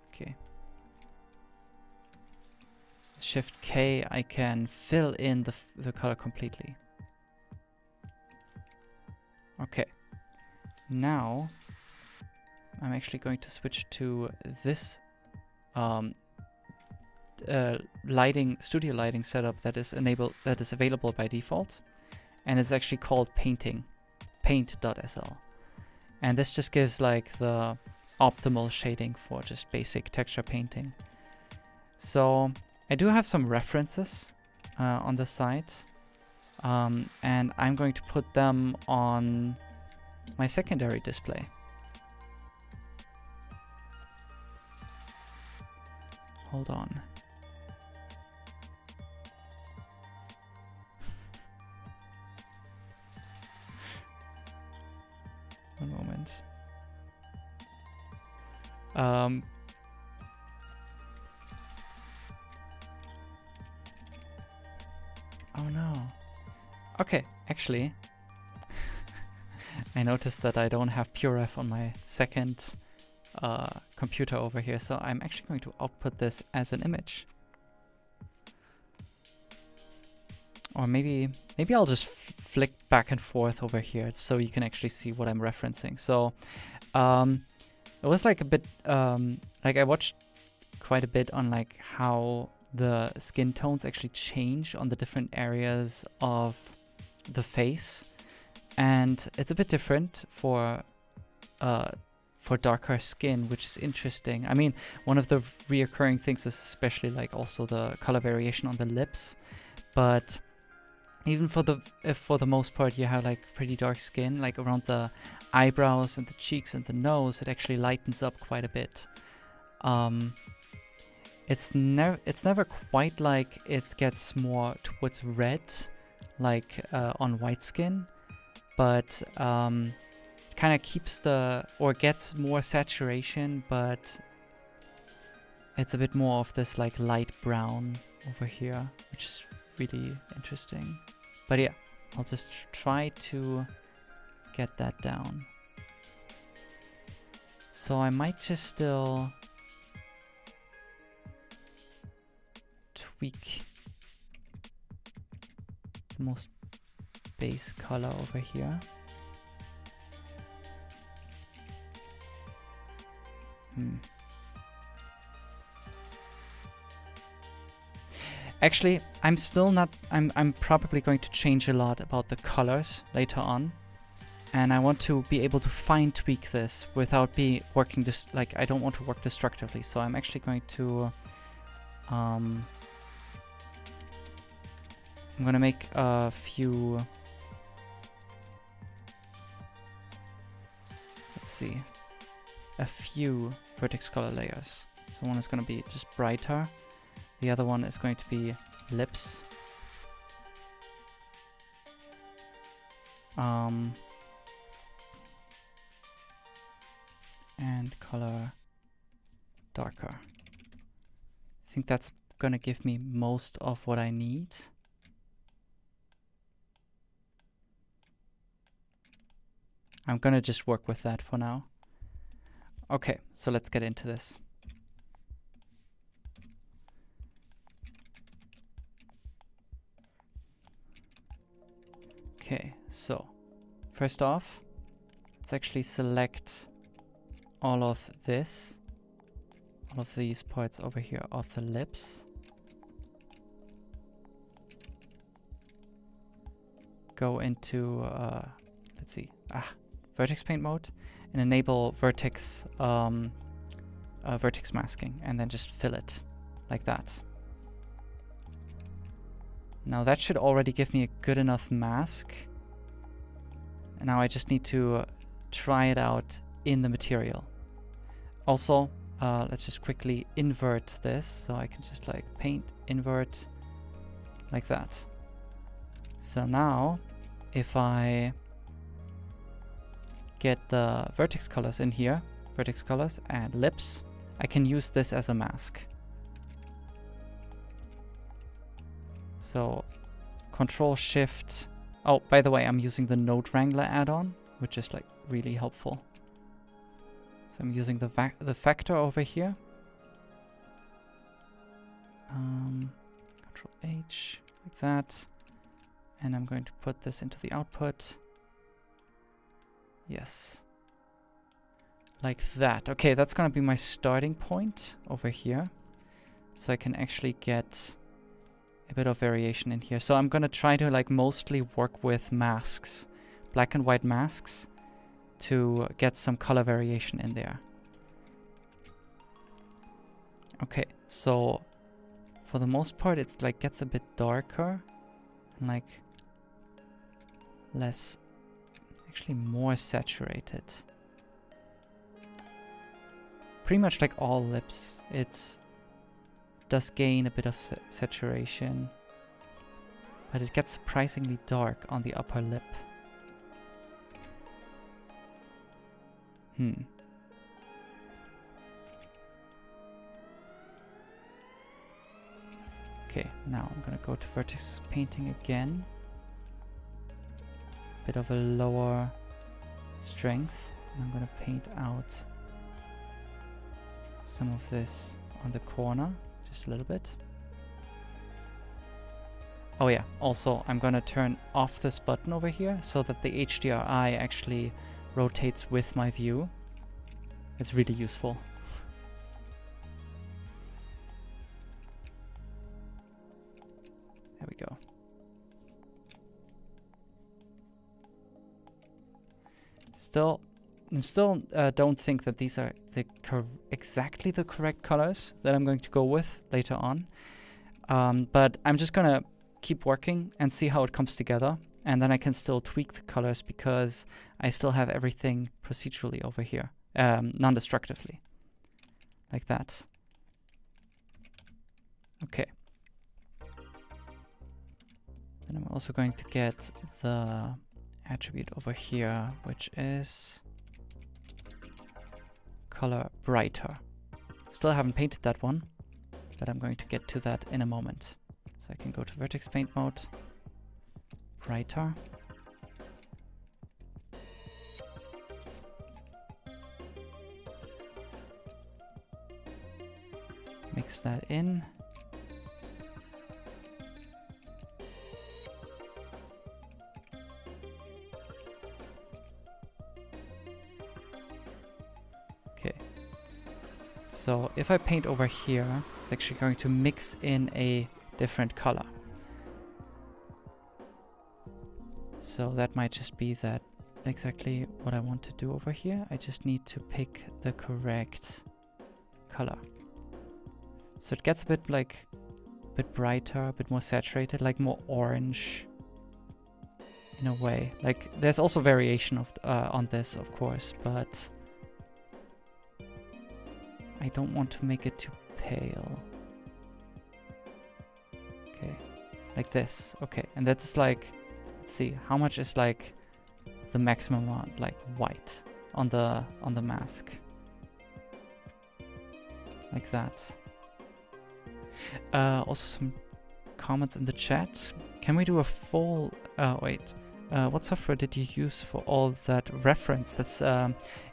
Okay. Shift K, I can fill in the color completely. Okay, now I'm actually going to switch to this studio lighting setup that is available by default, and it's actually called Painting, paint.sl, and this just gives like the optimal shading for just basic texture painting. So I do have some references on the site. And I'm going to put them on my secondary display. Hold on. One moment. Oh no. Okay, actually, I noticed that I don't have PureRef on my second computer over here, so I'm actually going to output this as an image. Or maybe I'll just flick back and forth over here so you can actually see what I'm referencing. So it was like a bit, like I watched quite a bit on like how the skin tones actually change on the different areas of the face, and it's a bit different for darker skin, which is interesting. I mean, one of the reoccurring things is especially like also the color variation on the lips, but even for the most part you have like pretty dark skin, like around the eyebrows and the cheeks and the nose, it actually lightens up quite a bit. It's never quite like it gets more towards red, like on white skin, but kind of keeps or gets more saturation, but it's a bit more of this like light brown over here, which is really interesting. But yeah, I'll just try to get that down. So I might just still tweak the most base color over here. Actually, I'm still not, I'm probably going to change a lot about the colors later on. And I want to be able to fine tweak this without working like, I don't want to work destructively. So I'm actually going to, I'm going to make a few, let's see, a few vertex color layers. So one is going to be just brighter. The other one is going to be lips. And color darker. I think that's gonna give me most of what I need. I'm gonna just work with that for now. Okay, so let's get into this. Okay, so first off, let's actually select all of this, all of these parts over here of the lips. Go into, let's see, Vertex Paint mode, and enable Vertex Masking, and then just fill it like that. Now that should already give me a good enough mask. And now I just need to try it out in the material. Also, let's just quickly invert this, so I can just like paint, invert, like that. So now, if I get the vertex colors in here, vertex colors and lips, I can use this as a mask. So Control Shift. Oh, by the way, I'm using the Node Wrangler add-on, which is like really helpful. So I'm using the factor over here. Control H, like that. And I'm going to put this into the output. Yes. Like that. Okay, that's gonna be my starting point over here. So I can actually get a bit of variation in here. So I'm gonna try to like mostly work with masks, black and white masks, to get some color variation in there. Okay, so for the most part it's like gets a bit darker and like less, actually more saturated. Pretty much like all lips, it does gain a bit of saturation, but it gets surprisingly dark on the upper lip. Okay, now I'm gonna go to Vertex Painting again. Bit of a lower strength, and I'm gonna paint out some of this on the corner, just a little bit. Oh yeah, also I'm gonna turn off this button over here so that the HDRI actually rotates with my view. It's really useful. There we go. I still don't think that these are the exactly the correct colors that I'm going to go with later on. But I'm just gonna keep working and see how it comes together, and then I can still tweak the colors because I still have everything procedurally over here, non-destructively, like that. Okay. Then I'm also going to get the attribute over here, which is color brighter. Still haven't painted that one, but I'm going to get to that in a moment. So I can go to Vertex Paint mode, brighter. Mix that in. So if I paint over here, it's actually going to mix in a different color. So that might just be that exactly what I want to do over here. I just need to pick the correct color. So it gets a bit like a bit brighter, a bit more saturated, like more orange in a way. Like there's also variation of on this, of course, but I don't want to make it too pale. Okay, like this. Okay, and that's like, let's see, how much is like the maximum amount, like white on the mask, like that. Also some comments in the chat. Can we do a full? What software did you use for all that reference? That's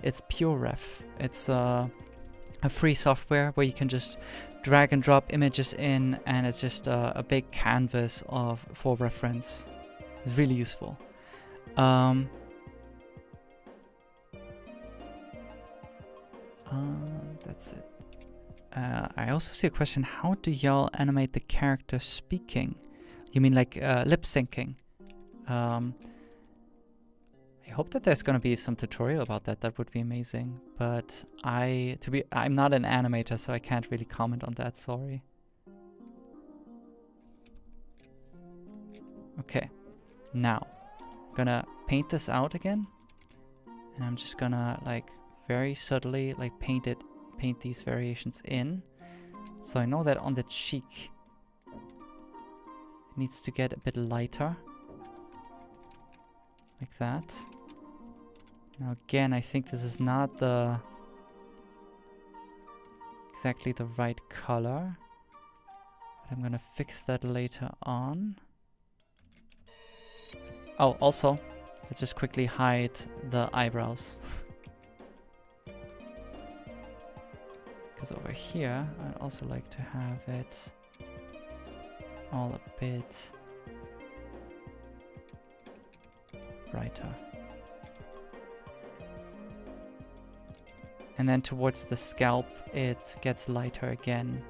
it's PureRef. It's a free software where you can just drag and drop images in, and it's just a big canvas for reference. It's really useful. That's it. I also see a question: how do y'all animate the character speaking? You mean like lip syncing? I hope that there's gonna be some tutorial about that. That would be amazing. But I'm not an animator, so I can't really comment on that. Sorry. Okay, now I'm gonna paint this out again, and I'm just gonna like very subtly like paint these variations in. So I know that on the cheek it needs to get a bit lighter. like that. Now again, I think this is not exactly the right color, but I'm gonna fix that later on. Oh, also, let's just quickly hide the eyebrows. Because over here, I'd also like to have it all a bit brighter. And then towards the scalp, it gets lighter again.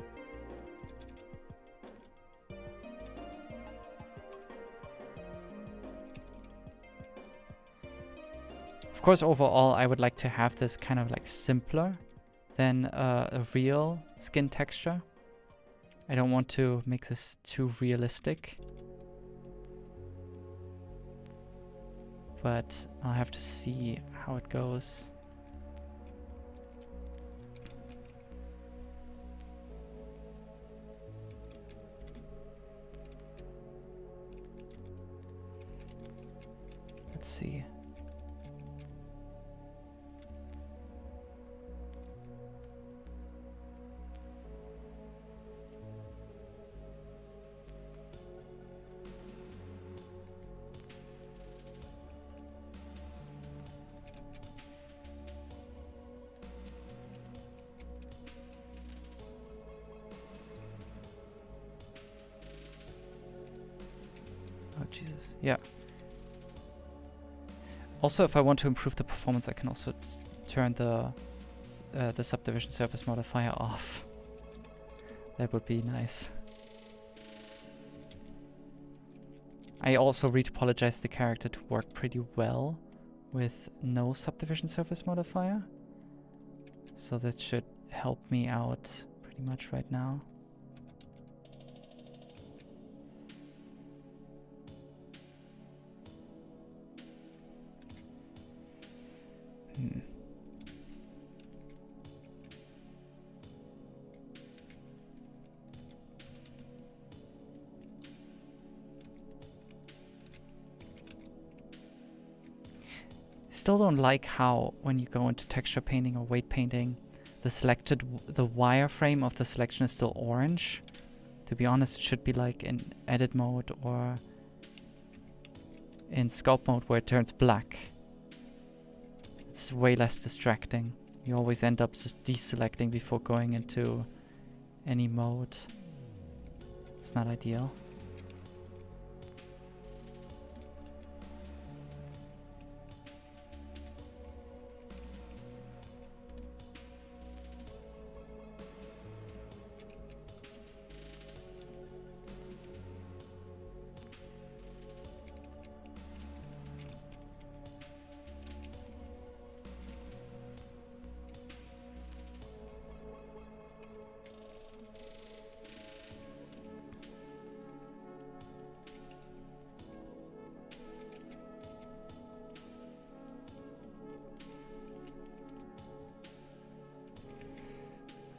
Of course, overall, I would like to have this kind of like simpler than a real skin texture. I don't want to make this too realistic. But I'll have to see how it goes. Let's see. Oh, Jesus. Yeah. Also, if I want to improve the performance, I can also turn the subdivision surface modifier off. That would be nice. I also retopologized the character to work pretty well with no subdivision surface modifier. So that should help me out pretty much right now. Still don't like how when you go into texture painting or weight painting, the wireframe of the selection is still orange. To be honest, it should be like in edit mode or in sculpt mode where it turns black. It's way less distracting. You always end up just deselecting before going into any mode. It's not ideal.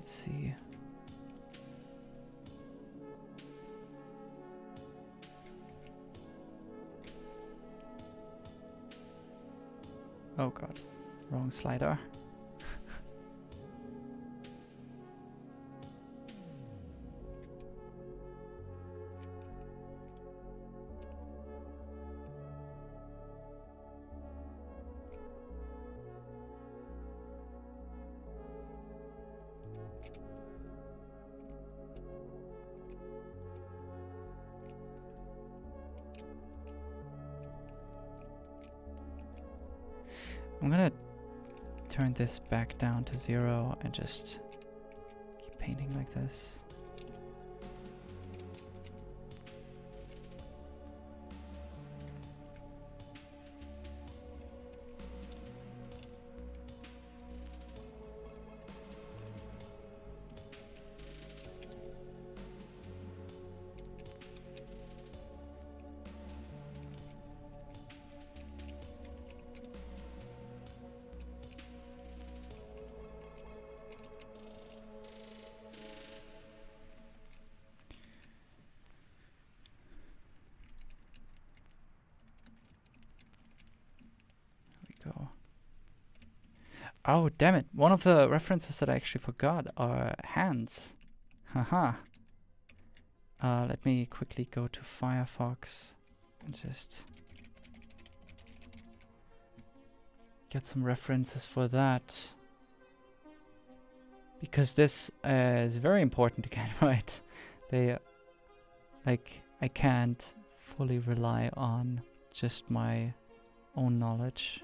See. Oh god, wrong slider. I'm gonna turn this back down to 0 and just keep painting like this. Oh, damn it. One of the references that I actually forgot are hands. Haha. Let me quickly go to Firefox and just get some references for that. Because this is very important again, right? They, like, I can't fully rely on just my own knowledge.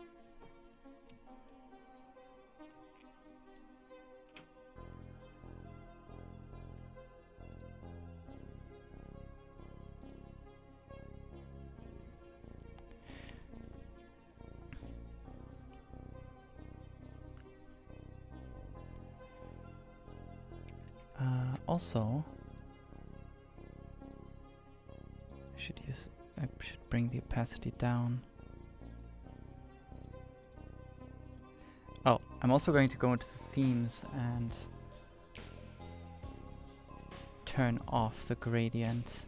Also, I should bring the opacity down. Oh, I'm also going to go into the themes and turn off the gradient.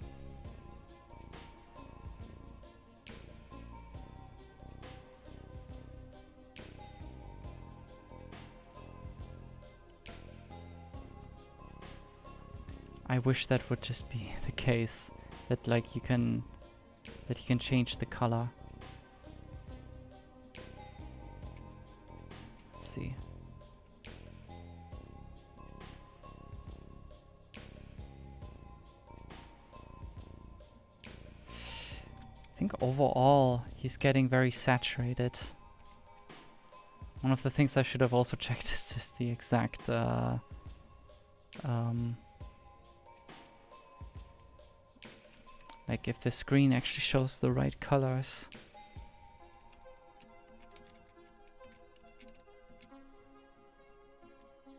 I wish that would just be the case, that like you can change the color. Let's see. I think overall he's getting very saturated. One of the things I should have also checked is just the exact like if the screen actually shows the right colors.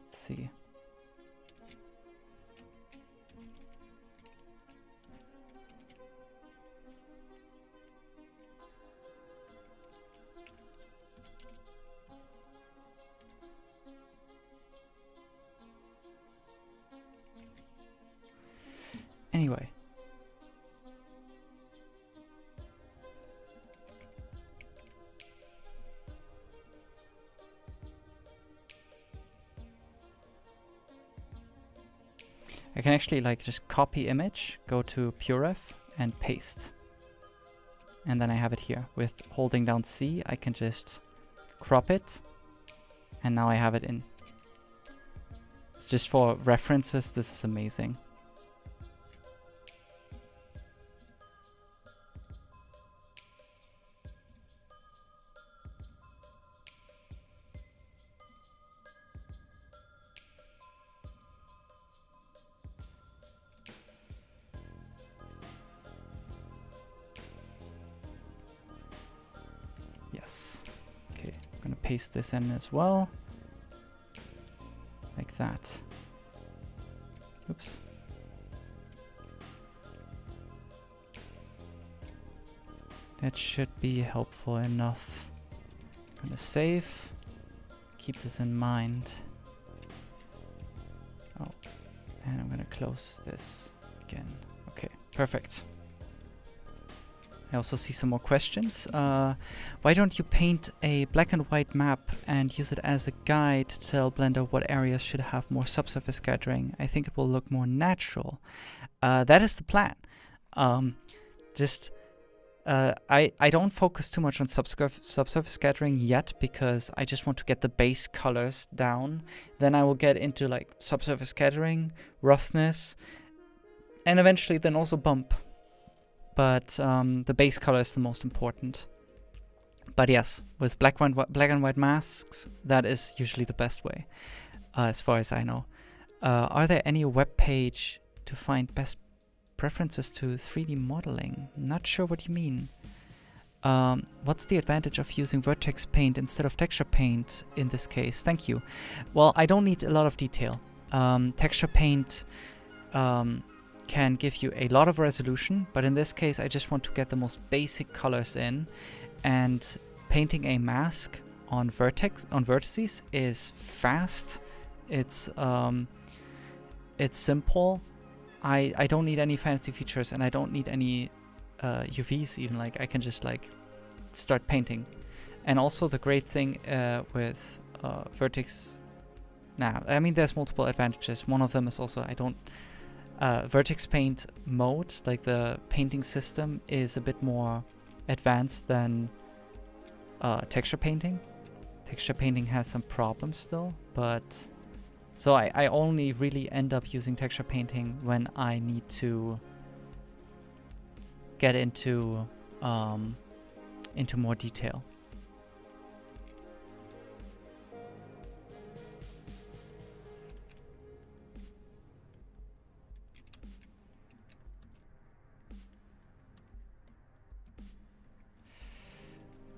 Let's see. Anyway. I can actually like just copy image, go to PureRef and paste. And then I have it here. With holding down C, I can just crop it. And now I have it in. It's just for references, this is amazing. Yes. Okay, I'm gonna paste this in as well. Like that. Oops. That should be helpful enough. I'm gonna save. Keep this in mind. Oh, and I'm gonna close this again. Okay, perfect. I also see some more questions. Why don't you paint a black and white map and use it as a guide to tell Blender what areas should have more subsurface scattering? I think it will look more natural. That is the plan. I don't focus too much on subsurface scattering yet because I just want to get the base colors down. Then I will get into like subsurface scattering, roughness, and eventually then also bump. But the base color is the most important. But yes, with black and white masks, that is usually the best way, as far as I know. Are there any web page to find best preferences to 3D modeling? Not sure what you mean. What's the advantage of using Vertex Paint instead of Texture Paint in this case? Thank you. Well, I don't need a lot of detail. Texture Paint can give you a lot of resolution, but in this case I just want to get the most basic colors in, and painting a mask on vertices is fast. It's simple. I don't need any fancy features, and I don't need any UVs even. Like I can just like start painting. And also the great thing with Vertex. Nah, I mean there's multiple advantages. One of them is also Vertex Paint mode, like the painting system, is a bit more advanced than texture painting. Texture painting has some problems still, but so I only really end up using texture painting when I need to get into more detail.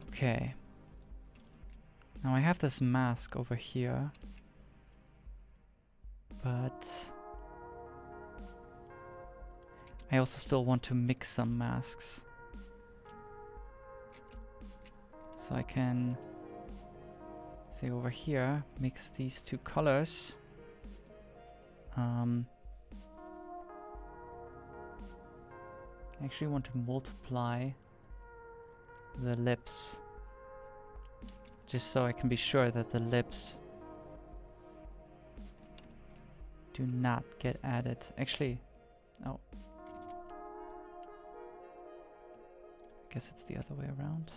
Okay. Now I have this mask over here, but I also still want to mix some masks. So I can, say over here, mix these two colors. I actually want to multiply the lips, just so I can be sure that the lips do not get added. Actually, oh. I guess it's the other way around.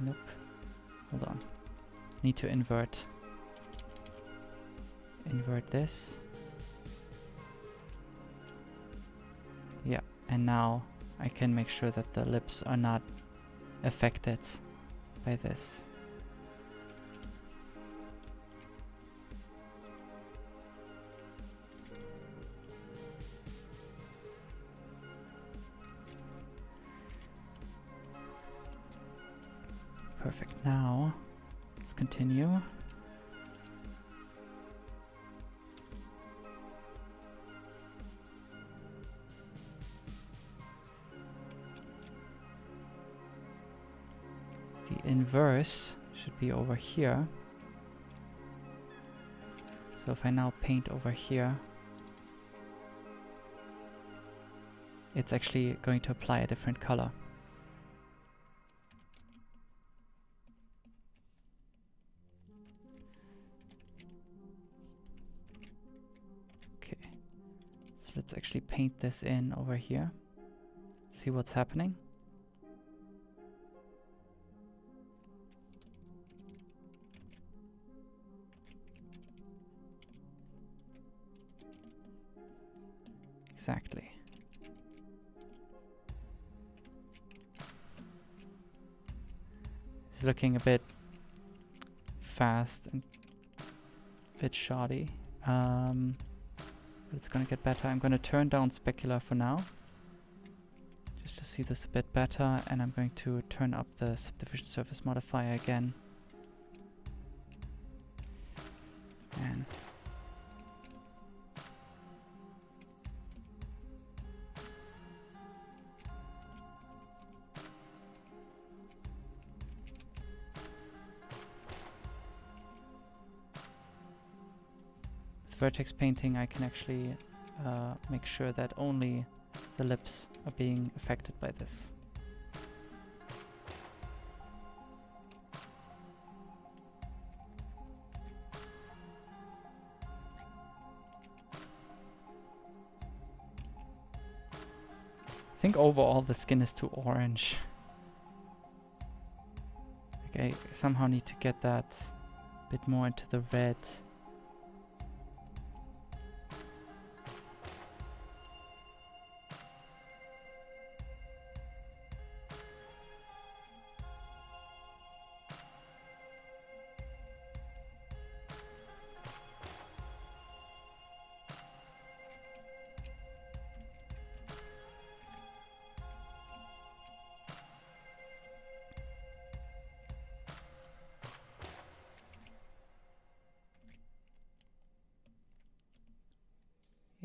Nope. Hold on. Need to invert this. Yeah, and now I can make sure that the lips are not affected by this. Perfect. Now, let's continue. The inverse should be over here. So if I now paint over here, it's actually going to apply a different color. Let's actually paint this in over here. See what's happening. Exactly. It's looking a bit fast and a bit shoddy. It's gonna get better. I'm gonna turn down specular for now, just to see this a bit better, and I'm going to turn up the subdivision surface modifier again. And Vertex Painting, I can actually make sure that only the lips are being affected by this. I think overall the skin is too orange. Like I somehow need to get that a bit more into the red.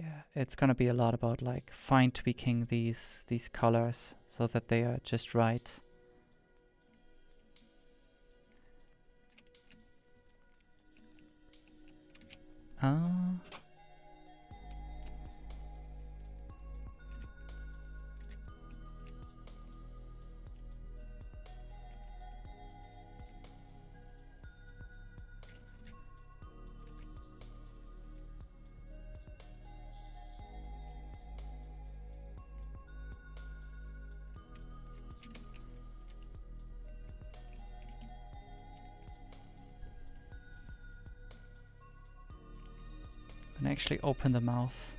Yeah, it's gonna be a lot about like fine tweaking these colors so that they are just right. And actually open the mouth.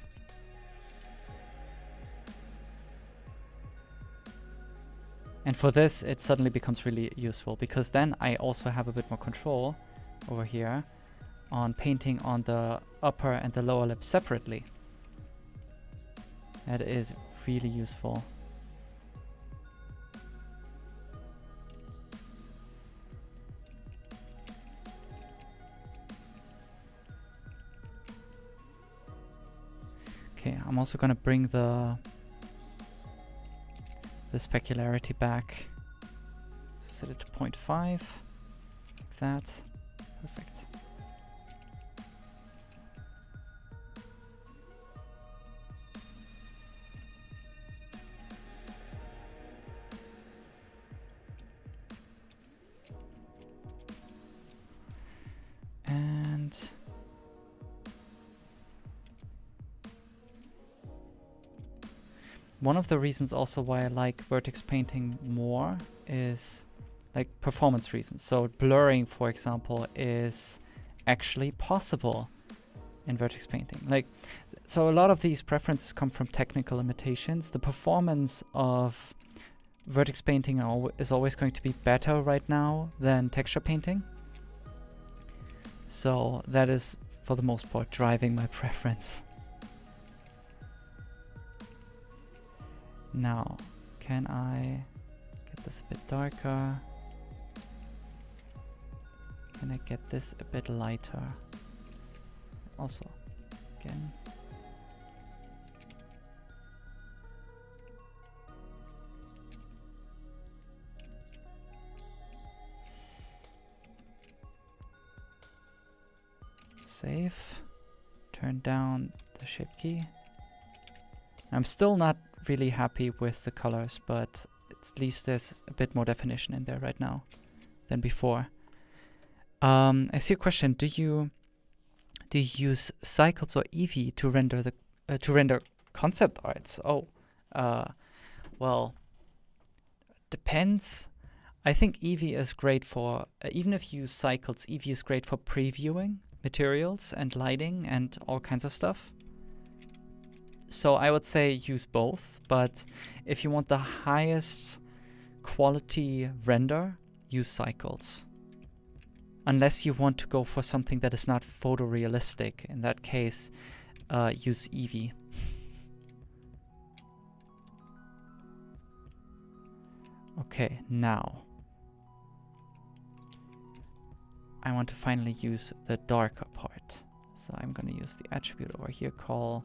And for this, it suddenly becomes really useful, because then I also have a bit more control over here on painting on the upper and the lower lip separately. That is really useful. Okay, I'm also gonna bring the specularity back. So set it to 0.5. Like that. Perfect. And one of the reasons also why I like Vertex Painting more is like performance reasons. So blurring, for example, is actually possible in Vertex Painting. Like, so a lot of these preferences come from technical limitations. The performance of Vertex Painting is always going to be better right now than texture painting. So that is, for the most part, driving my preference. Now, can I get this a bit darker? Can I get this a bit lighter? Also, again. Save. Turn down the shape key. I'm still not really happy with the colors, but at least there's a bit more definition in there right now than before. I see a question. Do you use cycles or Eevee to render the concept arts? Oh, well, depends. I think Eevee is great for even if you use cycles. Eevee is great for previewing materials and lighting and all kinds of stuff. So I would say use both, but if you want the highest quality render, use cycles. Unless you want to go for something that is not photorealistic. In that case, use Eevee. Okay, now I want to finally use the darker part. So I'm going to use the attribute over here called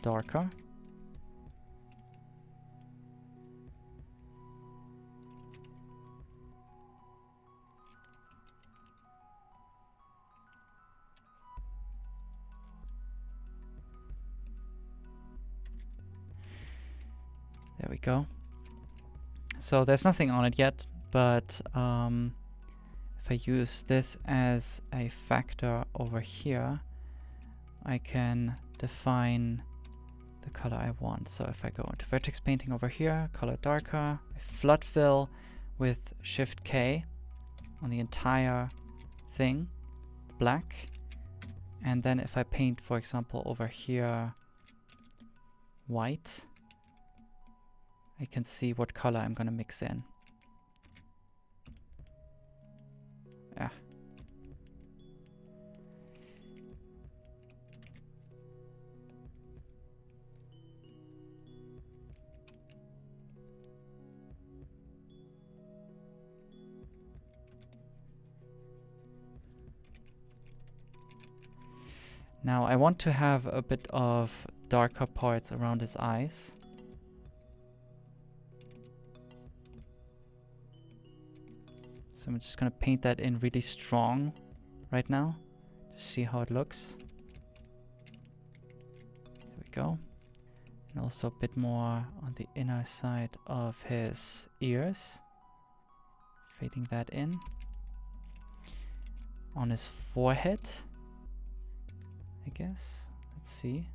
darker. There we go. So there's nothing on it yet, but if I use this as a factor over here, I can define the color I want. So if I go into Vertex Painting over here, color darker, I flood fill with Shift K on the entire thing, black. And then if I paint, for example, over here, white, I can see what color I'm gonna mix in. Yeah. Now I want to have a bit of darker parts around his eyes. So I'm just gonna paint that in really strong right now to see how it looks. go. And also a bit more on the inner side of his ears. Fading that in. On his forehead, I guess. Let's see.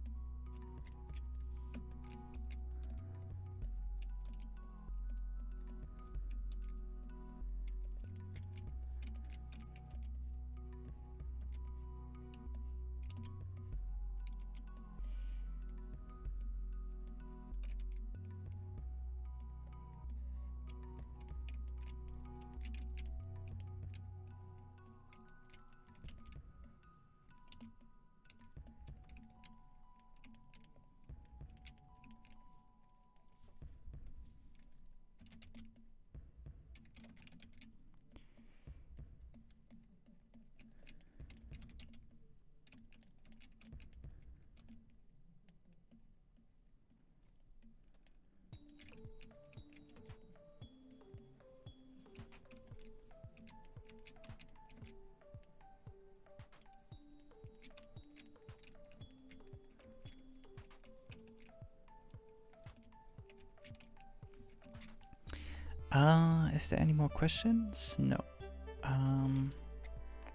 Is there any more questions? No.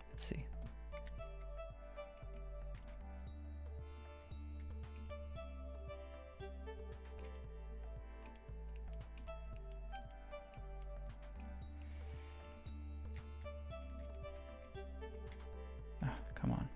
Let's see. Ah, come on.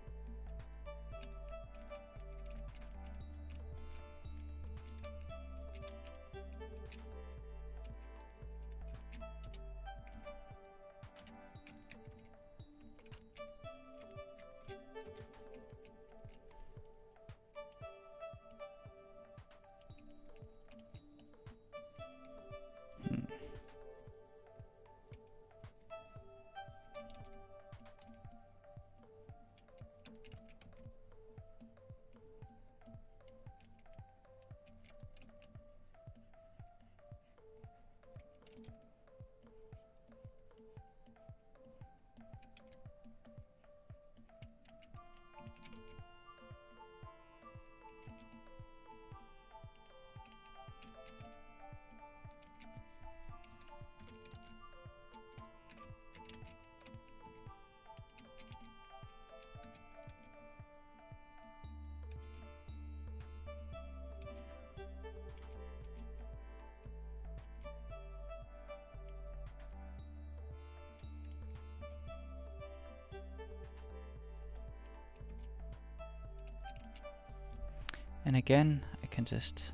And again, I can just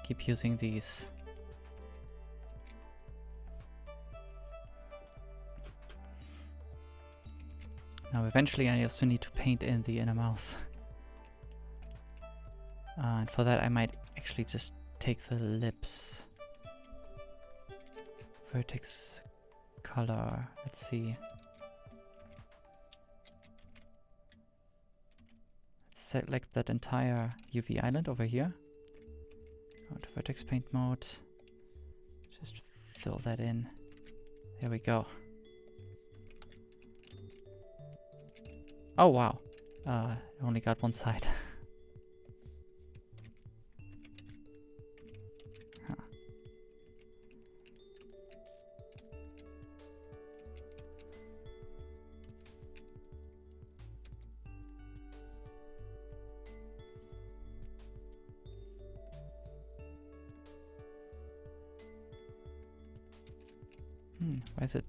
keep using these. Now eventually I also need to paint in the inner mouth. And for that I might actually just take the lips. Vertex color, let's see. Select that entire UV island over here. Go to Vertex Paint mode. Just fill that in. There we go. Oh wow. I only got one side. Huh.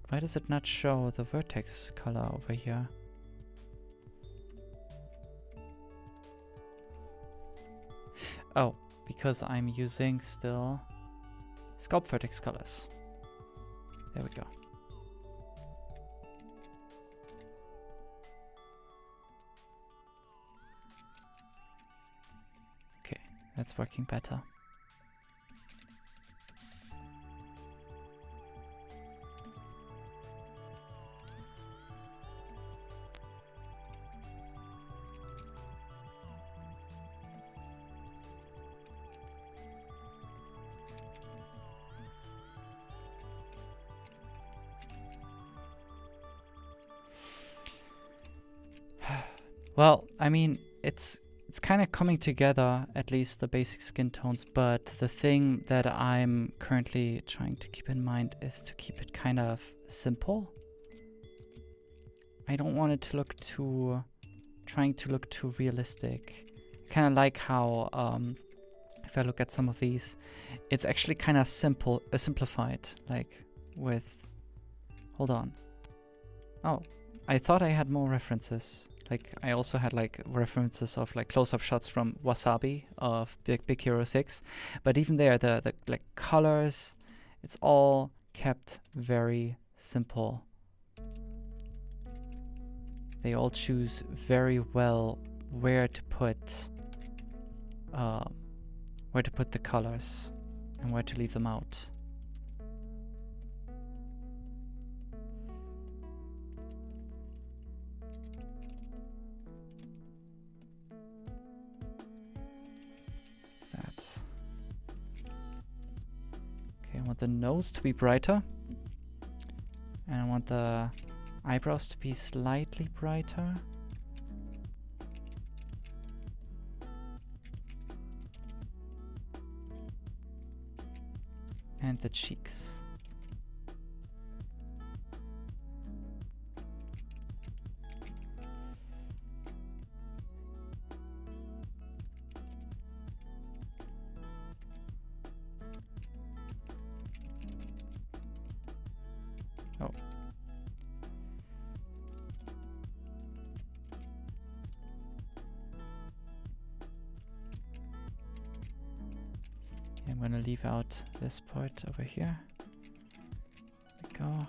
Why does it not show the vertex color over here? Oh, because I'm using still Sculpt Vertex colors. There we go. Okay, that's working better. Well, I mean, it's kind of coming together, at least the basic skin tones, but the thing that I'm currently trying to keep in mind is to keep it kind of simple. I don't want it to look too, trying to look too realistic. Kind of like how, if I look at some of these, it's actually kind of simplified, like with, hold on. Oh, I thought I had more references. Like, I also had like references of like close-up shots from Wasabi of Big Hero 6. But even there, the like colors, it's all kept very simple. They all choose very well where to put the colors and where to leave them out. Okay, I want the nose to be brighter. And I want the eyebrows to be slightly brighter. And the cheeks. Oh. I'm gonna leave out this part over here. There we go.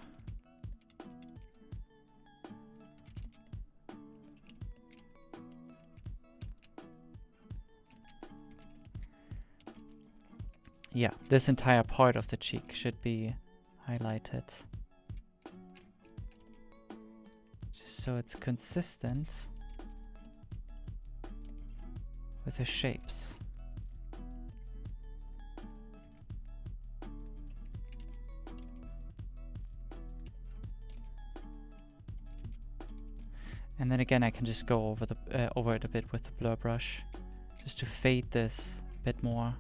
Yeah, this entire part of the cheek should be highlighted. Just so it's consistent with the shapes. And then again, I can just go over the over it a bit with the blur brush, just to fade this a bit more.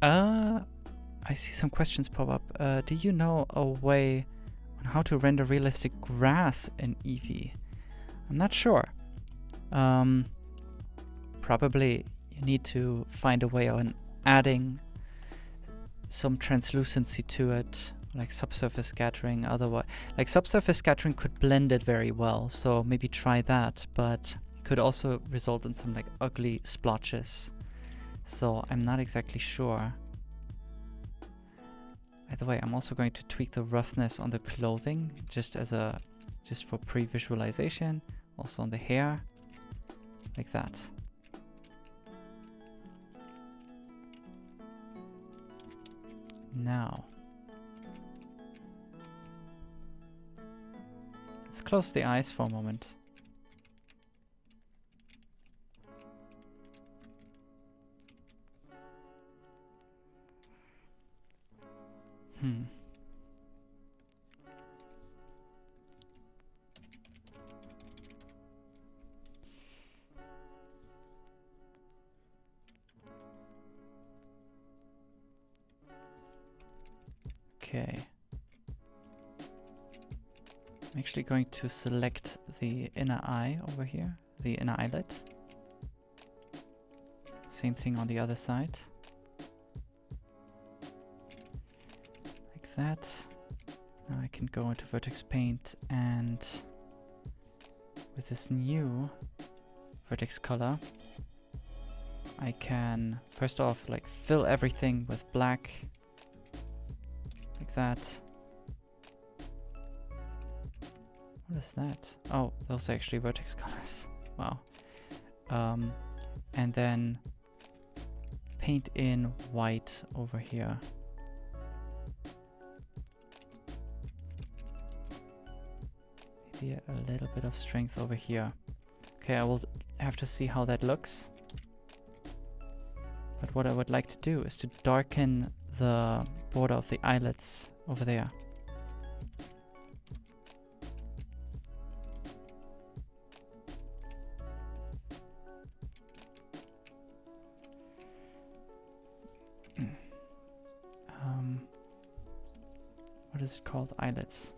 I see some questions pop up. Do you know a way on how to render realistic grass in Eevee? I'm not sure. Probably you need to find a way on adding some translucency to it, like subsurface scattering. Otherwise, like subsurface scattering could blend it very well, so maybe try that, but could also result in some like ugly splotches. So I'm not exactly sure. By the way, I'm also going to tweak the roughness on the clothing just for pre-visualization. Also on the hair, like that. Now, let's close the eyes for a moment. Okay. I'm actually going to select the inner eye over here, the inner eyelid. Same thing on the other side. Like that. Now I can go into Vertex Paint and with this new Vertex color, I can first off like fill everything with black. Like that. What is that? Oh, those are actually vertex colors. Wow. And then paint in white over here. Maybe a little bit of strength over here. Okay, I will have to see how that looks. But what I would like to do is to darken the border of the eyelets over there. What is it called? Eyelets.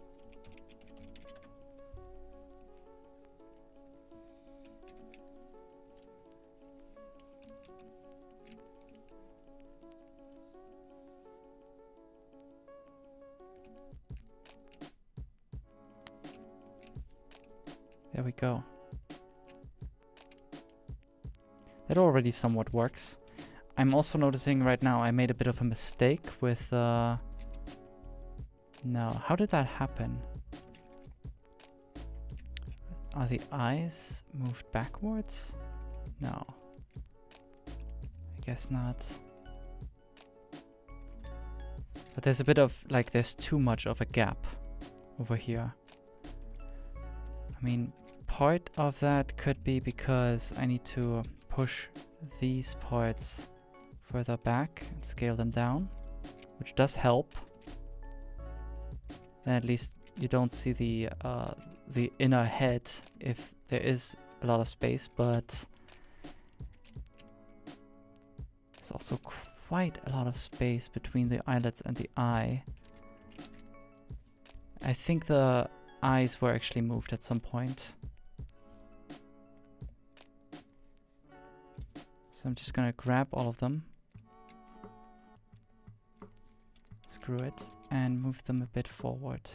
There we go. That already somewhat works. I'm also noticing right now I made a bit of a mistake with... No, how did that happen? Are the eyes moved backwards? No. I guess not. But there's a bit of, like, there's too much of a gap over here. I mean, part of that could be because I need to push these parts further back and scale them down, which does help. Then at least you don't see the inner head if there is a lot of space, but there's also quite a lot of space between the eyelets and the eye. I think the eyes were actually moved at some point. So I'm just gonna grab all of them, screw it, and move them a bit forward.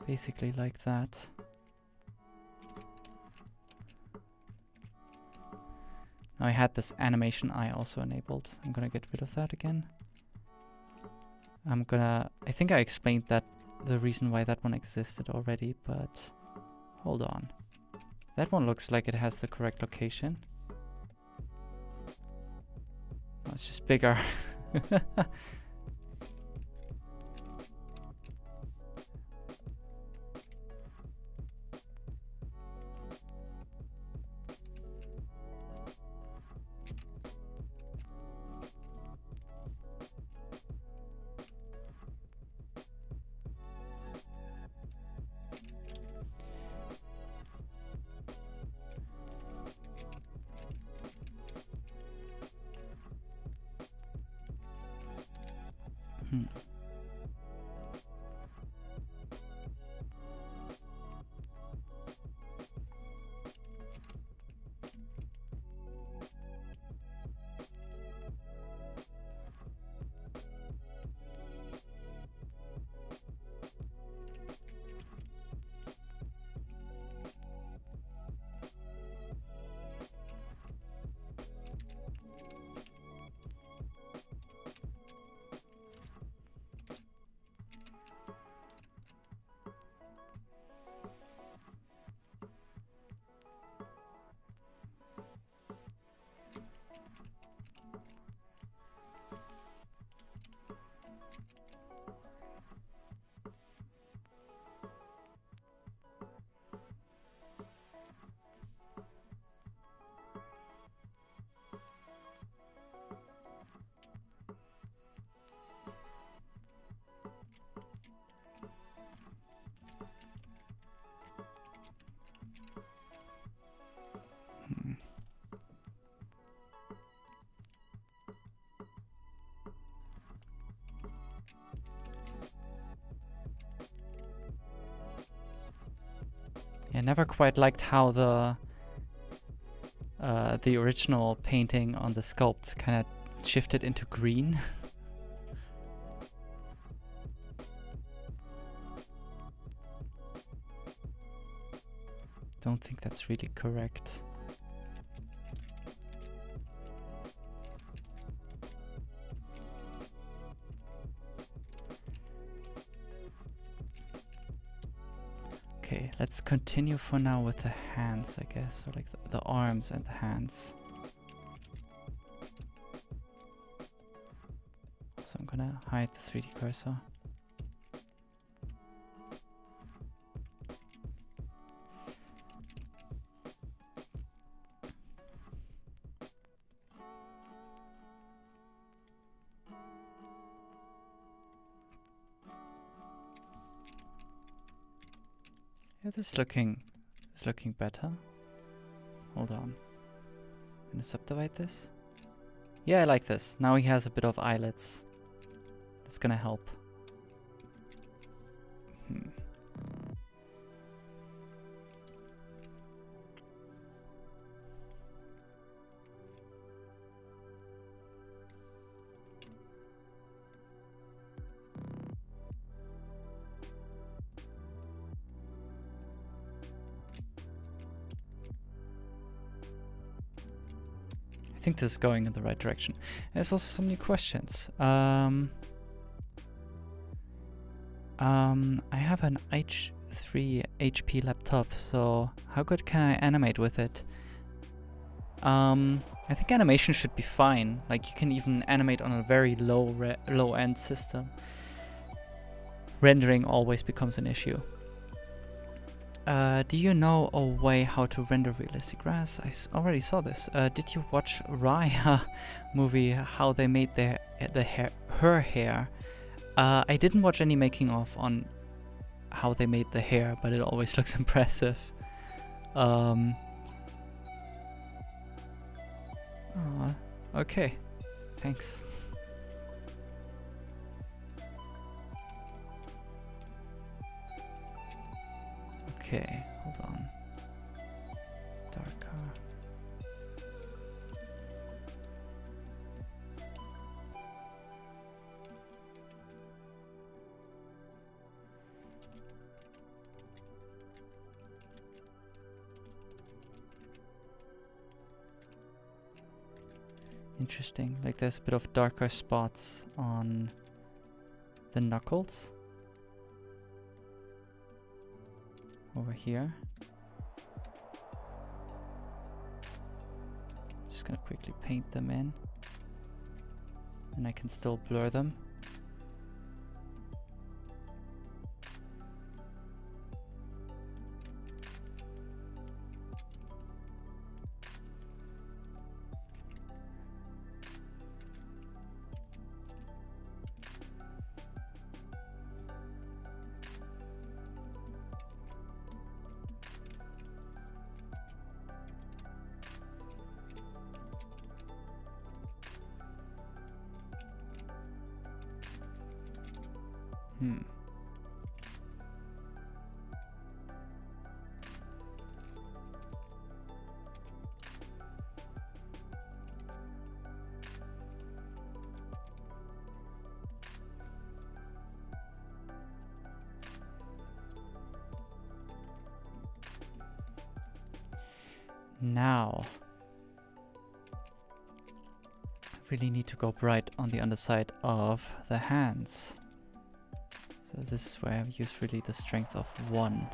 Basically like that. Now I had this animation eye also enabled. I'm gonna get rid of that again. I think I explained that, the reason why that one existed already, but hold on. That one looks like it has the correct location. Oh, it's just bigger. I never quite liked how the original painting on the sculpt kind of shifted into green. Don't think that's really correct. Okay, let's Let's continue for now with the hands, I guess, or like the arms and the hands. So I'm gonna hide the 3D cursor. Yeah, this is looking better. Hold on. I'm gonna subdivide this. Yeah, I like this. Now he has a bit of eyelids. That's gonna help. I think this is going in the right direction. There's also some new questions. I have an H3 HP laptop, so how good can I animate with it? I think animation should be fine. Like, you can even animate on a very low-end system. Rendering always becomes an issue. Do you know a way how to render realistic grass? I already saw this. Did you watch Raya movie, how they made her hair? I didn't watch any making of on how they made the hair, but it always looks impressive. Okay, thanks. Okay, hold on. Darker. Interesting. Like, there's a bit of darker spots on the knuckles. Over here. Just gonna quickly paint them in. And I can still blur them. Now, I really need to go bright on the underside of the hands. So this is where I've used really the strength of 1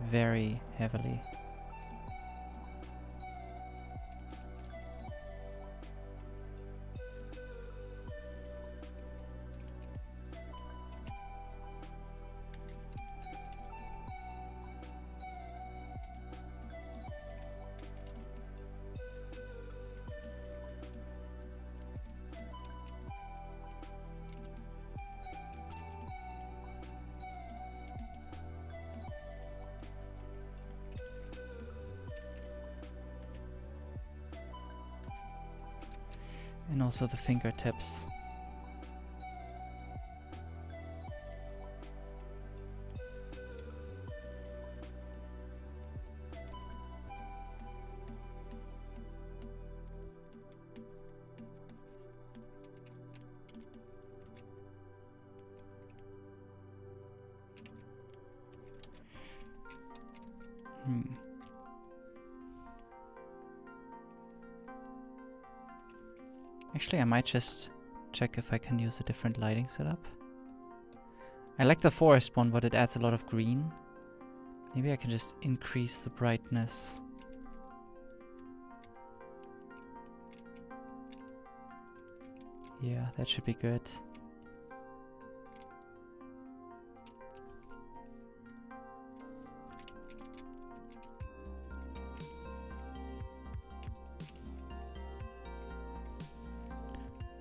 very heavily. And also the fingertips. Actually, I might just check if I can use a different lighting setup. I like the forest one, but it adds a lot of green. Maybe I can just increase the brightness. Yeah, that should be good.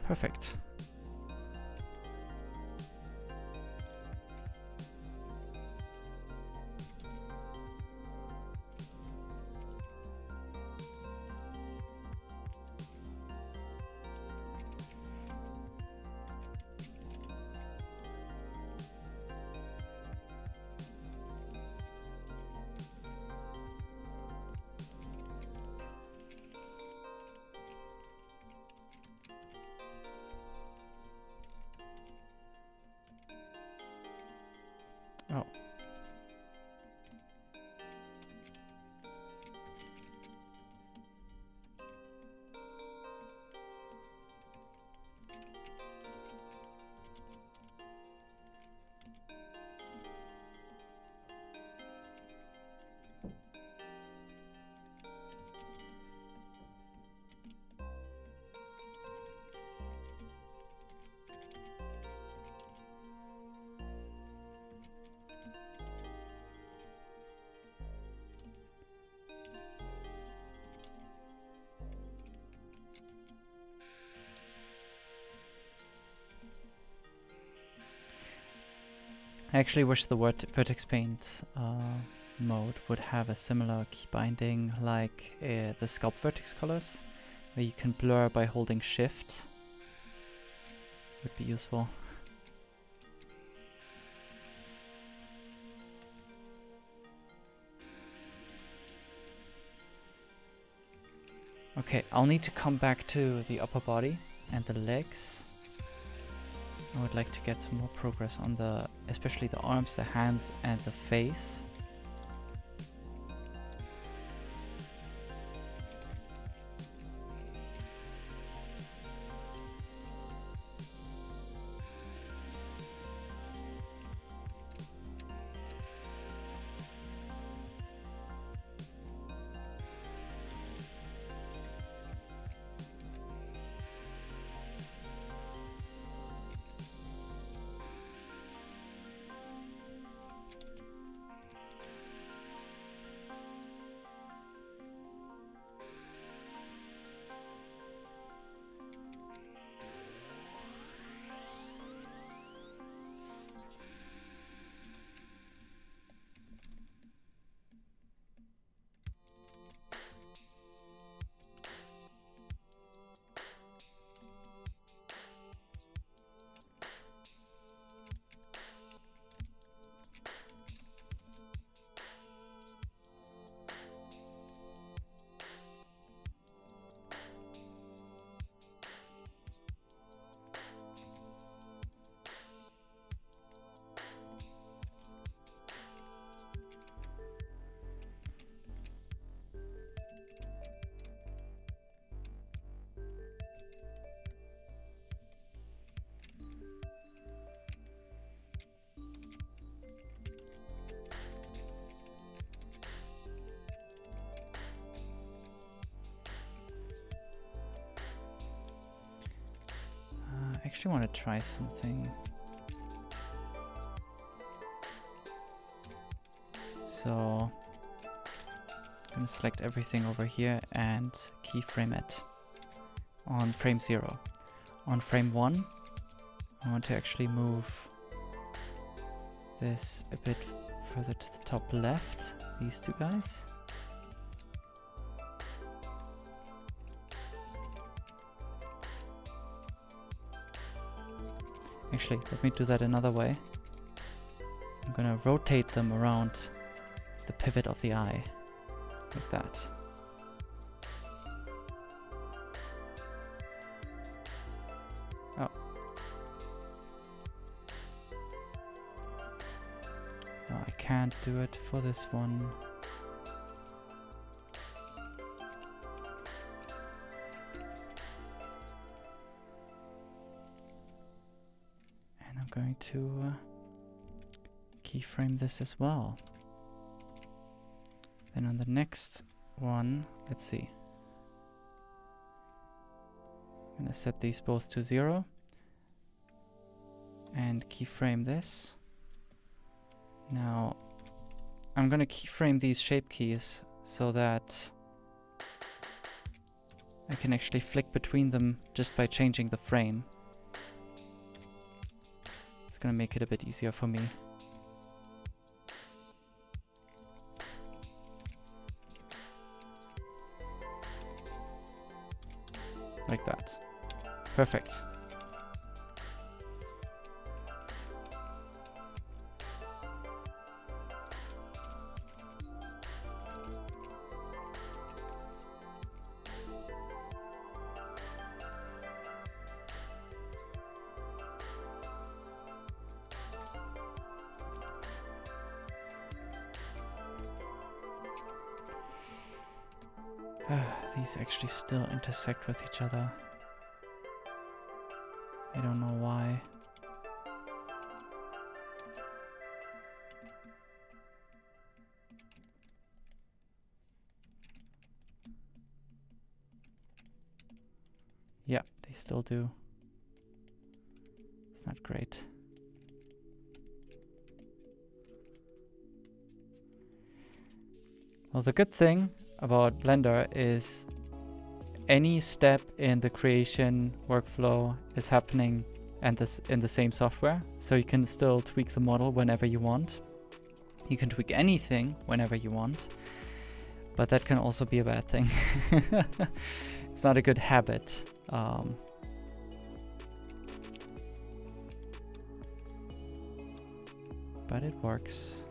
Perfect. Oh. I actually wish the Vertex Paint mode would have a similar key binding like the Sculpt Vertex colors, where you can blur by holding Shift. Would be useful. Okay, I'll need to come back to the upper body and the legs. I would like to get some more progress on especially the arms, the hands, and the face. I actually want to try something. So I'm going to select everything over here and keyframe it on frame 0. On frame 1, I want to actually move this a bit further to the top left, these two guys. Actually, let me do that another way. I'm gonna rotate them around the pivot of the eye, like that. Oh. No, I can't do it for this one. Going to keyframe this as well. Then on the next one, let's see. I'm gonna set these both to 0 and keyframe this. Now I'm gonna keyframe these shape keys so that I can actually flick between them just by changing the frame. It's gonna make it a bit easier for me. Like that. Perfect. These actually still intersect with each other. I don't know why. Yeah, they still do. It's not great. Well, the good thing about Blender is any step in the creation workflow is happening and this in the same software, so you can still tweak the model whenever you want. You can tweak anything whenever you want, but that can also be a bad thing. It's not a good habit. But it works.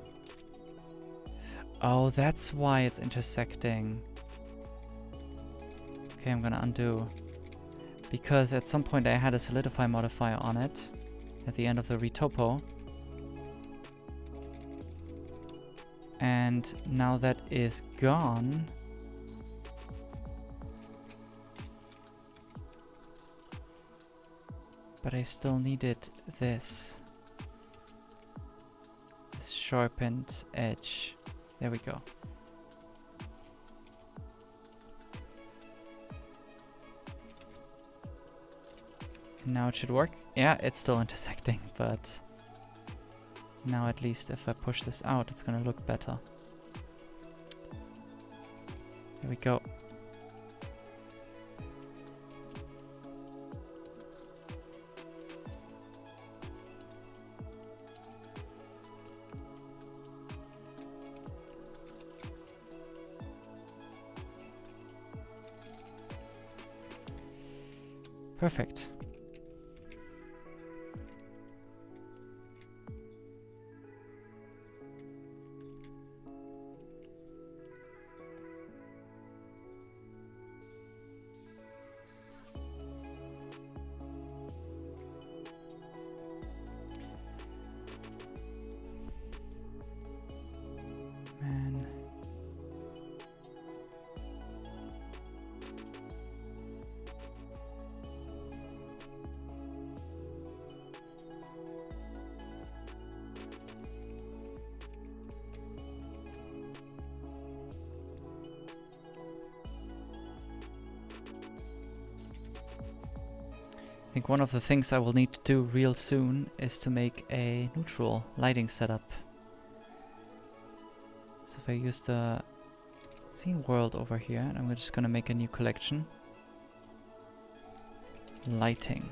Oh, that's why it's intersecting. Okay, I'm gonna undo. Because at some point I had a solidify modifier on it at the end of the retopo. And now that is gone. But I still needed this. This sharpened edge. There we go. And now it should work. Yeah, it's still intersecting, but now at least if I push this out, it's gonna look better. There we go. Perfect. Man. I think one of the things I will need to do real soon is to make a neutral lighting setup. So if I use the scene world over here, and I'm just gonna make a new collection. Lighting.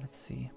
Let's see.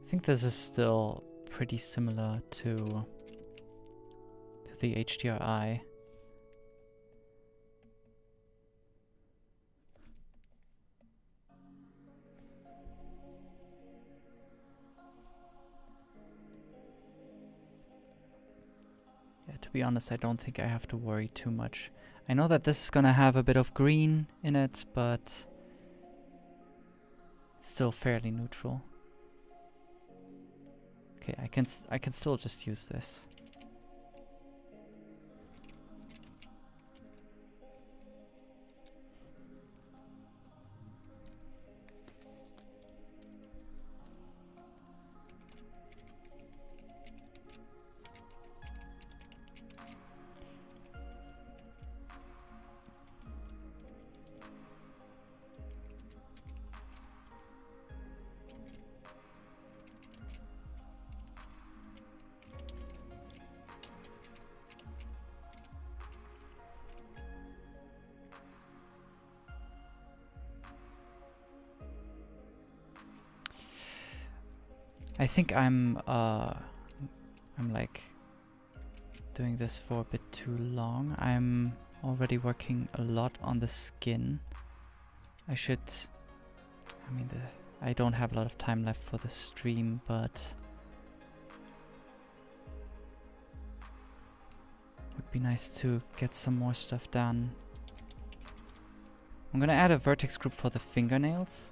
I think this is still pretty similar to the HDRI. Yeah, to be honest, I don't think I have to worry too much. I know that this is gonna have a bit of green in it, but still fairly neutral. Okay, I can still just use this. I think I'm like doing this for a bit too long. I'm already working a lot on the skin. I mean, I don't have a lot of time left for the stream, but would be nice to get some more stuff done. I'm gonna add a vertex group for the fingernails.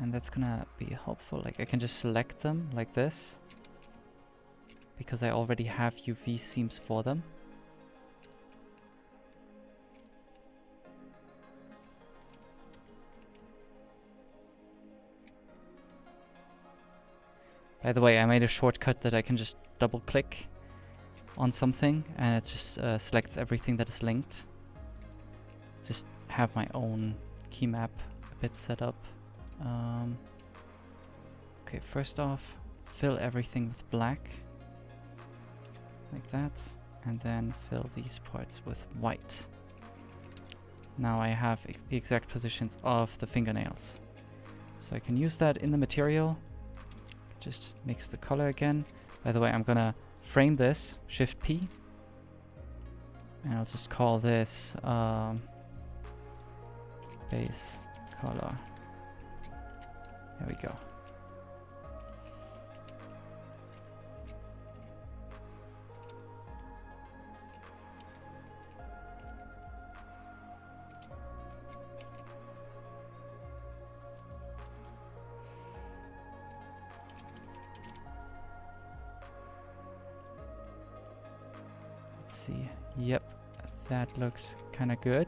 And that's gonna be helpful. Like, I can just select them like this, because I already have UV seams for them. By the way, I made a shortcut that I can just double click on something and it just selects everything that is linked. Just have my own key map a bit set up. Okay, first off, fill everything with black, like that, and then fill these parts with white. Now I have the exact positions of the fingernails. So I can use that in the material, just mix the color again. By the way, I'm gonna frame this, Shift P, and I'll just call this base color. There we go. Let's see. Yep, that looks kind of good.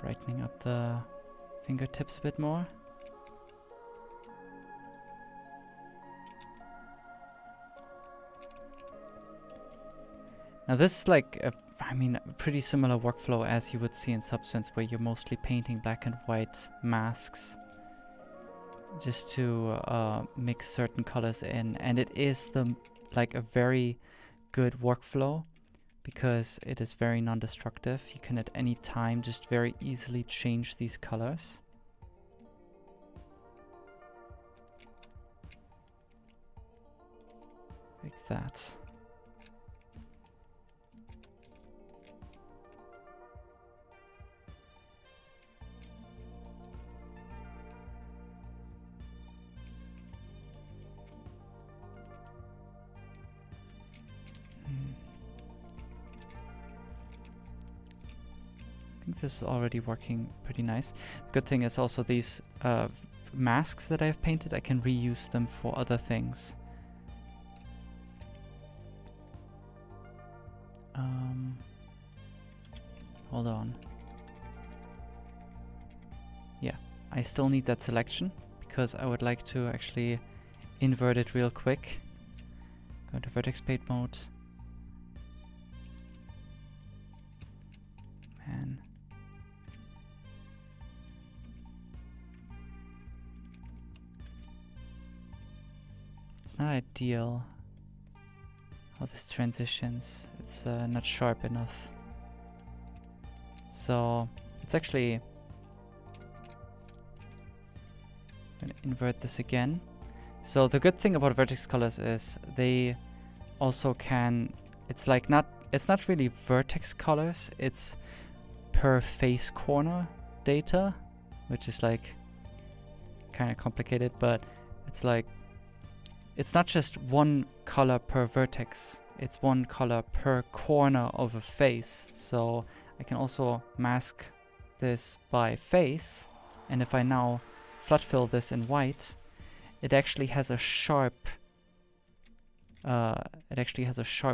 Brightening up the fingertips a bit more. Now this is like a pretty similar workflow as you would see in Substance, where you're mostly painting black and white masks just to mix certain colors in, and it is like a very good workflow because it is very non-destructive. You can at any time just very easily change these colors. Like that. I think this is already working pretty nice. The good thing is also these masks that I've painted, I can reuse them for other things. Hold on. Yeah, I still need that selection because I would like to actually invert it real quick. Go to Vertex Paint mode. can. It's not ideal how this transitions. It's not sharp enough. So it's actually... I'm gonna invert this again. So the good thing about vertex colors is they also can... It's like it's not really vertex colors, it's per face corner data, which is like kind of complicated, but it's like it's not just one color per vertex, it's one color per corner of a face. So I can also mask this by face, and if I now flood fill this in white, it actually has a sharp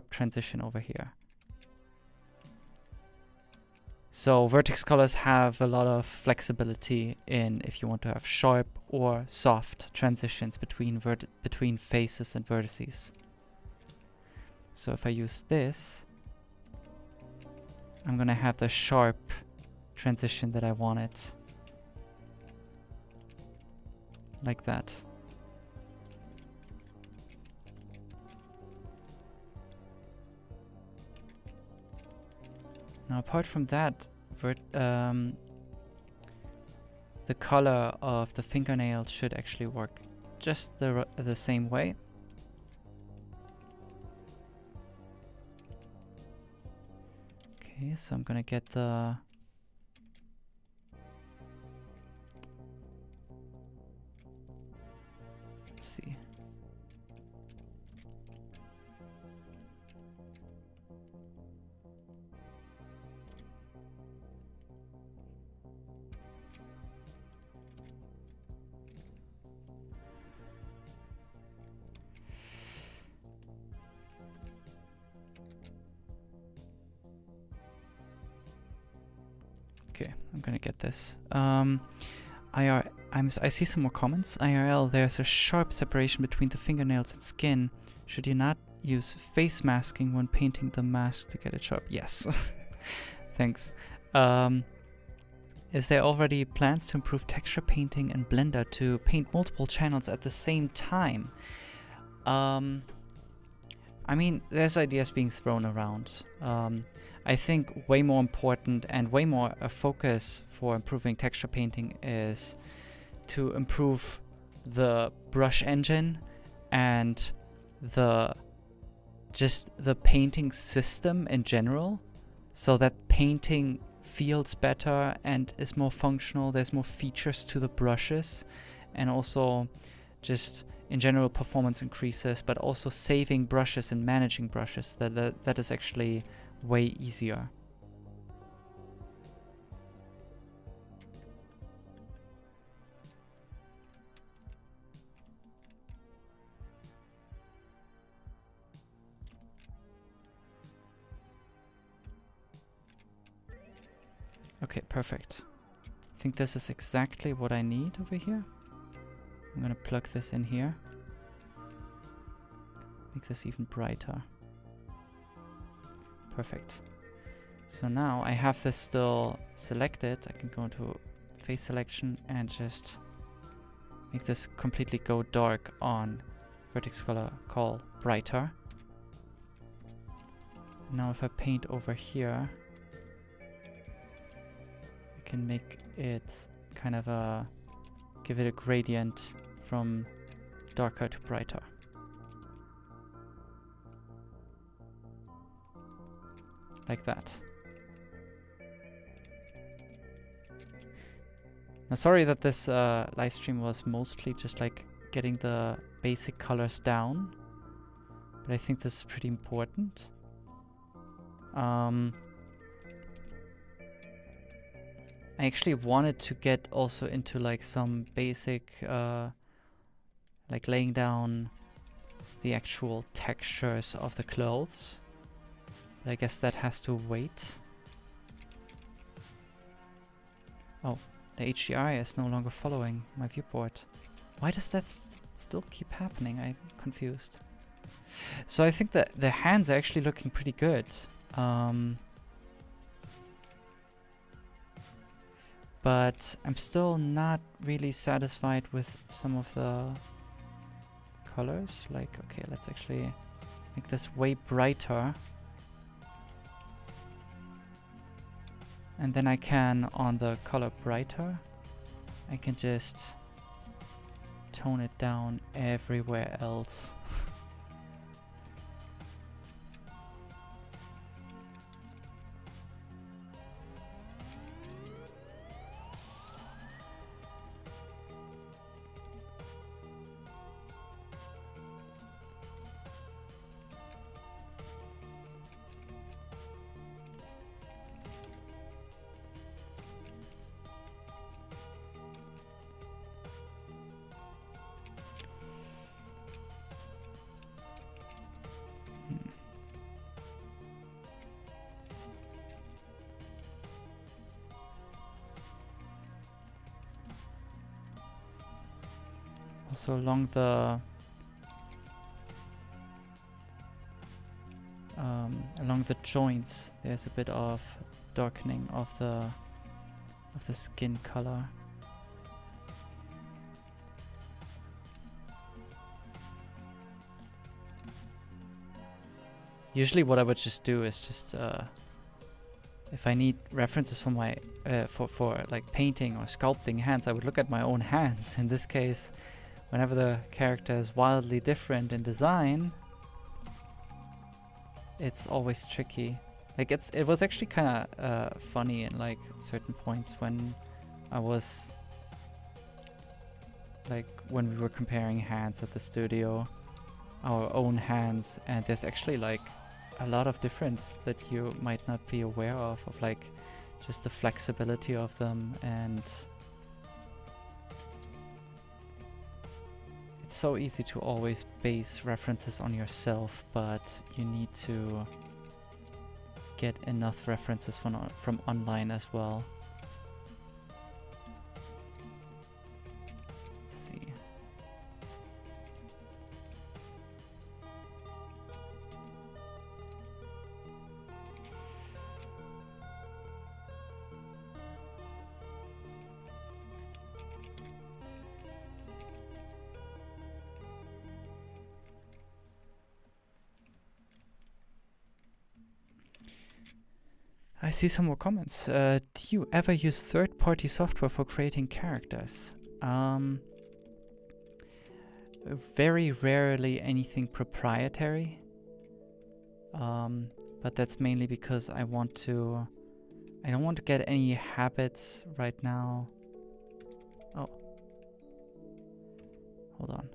transition over here. So vertex colors have a lot of flexibility in if you want to have sharp or soft transitions between faces and vertices. So if I use this, I'm gonna have the sharp transition that I wanted. Like that. Now, apart from that, the color of the fingernail should actually work just the same way. Okay, so I'm gonna get the... Let's see. Okay, I'm gonna get this. I see some more comments. IRL, there's a sharp separation between the fingernails and skin. Should you not use face masking when painting the mask to get it sharp? Yes. Thanks. Is there already plans to improve texture painting in Blender to paint multiple channels at the same time? I mean, there's ideas being thrown around. I think way more important and way more a focus for improving texture painting is to improve the brush engine and the painting system in general, so that painting feels better and is more functional. There's more features to the brushes, and also just in general performance increases, but also saving brushes and managing brushes. That is actually way easier. Okay, perfect. I think this is exactly what I need over here. I'm gonna plug this in here. Make this even brighter. Perfect. So now I have this still selected. I can go into face selection and just make this completely go dark on vertex color call brighter. Now if I paint over here, I can make it kind of give it a gradient from darker to brighter. Like that. Now sorry that this live stream was mostly just like getting the basic colors down, but I think this is pretty important. I actually wanted to get also into like some basic like laying down the actual textures of the clothes. But I guess that has to wait. Oh, the HDRI is no longer following my viewport. Why does that still keep happening? I'm confused. So I think that the hands are actually looking pretty good. but I'm still not really satisfied with some of the colors. Like, okay, let's actually make this way brighter. And then I can, on the color brighter, I can just tone it down everywhere else. Also along the joints, there's a bit of darkening of the skin color. Usually, what I would just do is just if I need references for my for like painting or sculpting hands, I would look at my own hands. In this case, whenever the character is wildly different in design, it's always tricky. Like it was actually kind of funny in like certain points when I was like when we were comparing hands at the studio, our own hands, and there's actually like a lot of difference that you might not be aware of like just the flexibility of them, and it's so easy to always base references on yourself, but you need to get enough references from online as well. Let's see. I see some more comments. Do you ever use third-party software for creating characters? Very rarely anything proprietary. But that's mainly because I don't want to get any habits right now. Oh. Hold on.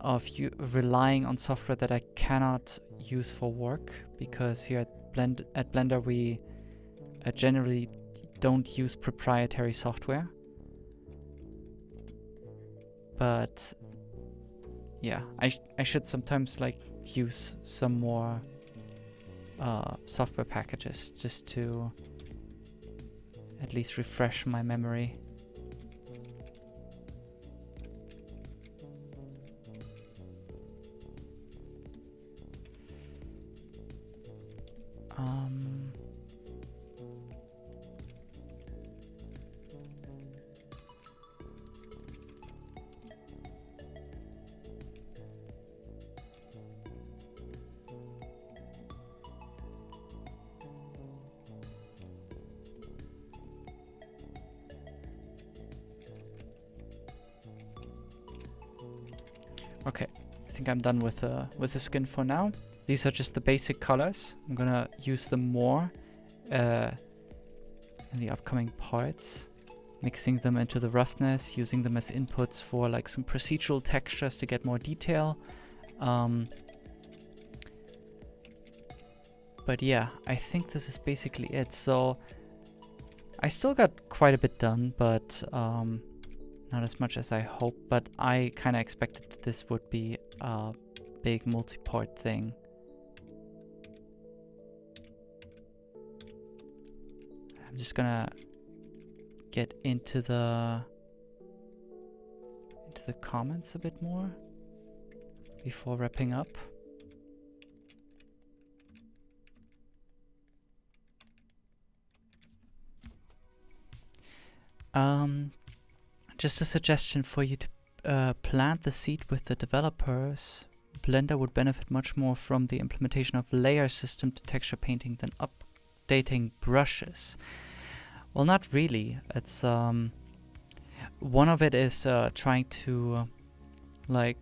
Of you relying on software that I cannot use for work, because here at Blender we generally don't use proprietary software. But yeah, I should sometimes like use some more software packages just to at least refresh my memory. Okay, I think I'm done with the skin for now. These are just the basic colors. I'm gonna use them more in the upcoming parts, mixing them into the roughness, using them as inputs for like some procedural textures to get more detail. But yeah, I think this is basically it. So I still got quite a bit done, but not as much as I hoped. But I kind of expected that this would be a big multi-part thing. I'm just gonna get into the comments a bit more before wrapping up. Just a suggestion for you to plant the seed with the developers. Blender would benefit much more from the implementation of layer system to texture painting than updating brushes. Well, not really. It's one of it is trying to like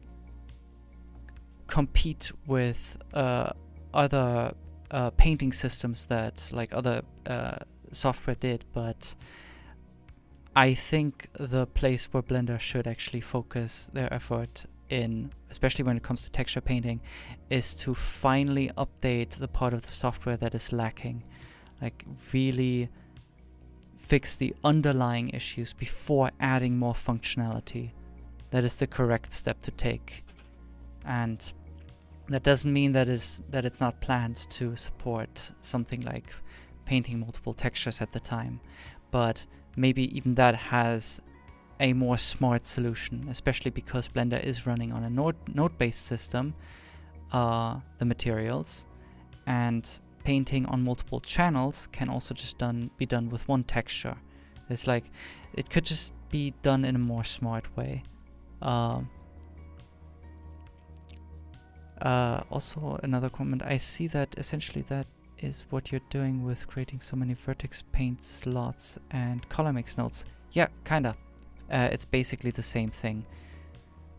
compete with other painting systems that like other software did, but I think the place where Blender should actually focus their effort in, especially when it comes to texture painting, is to finally update the part of the software that is lacking. Like really fix the underlying issues before adding more functionality. That is the correct step to take. And that doesn't mean that it's not planned to support something like painting multiple textures at the time, but maybe even that has a more smart solution, especially because Blender is running on a node-based system, the materials, and painting on multiple channels can also just be done with one texture. It's like, it could just be done in a more smart way. Also another comment, I see that essentially that is what you're doing with creating so many Vertex Paint slots and color mix nodes. Yeah, kinda. It's basically the same thing.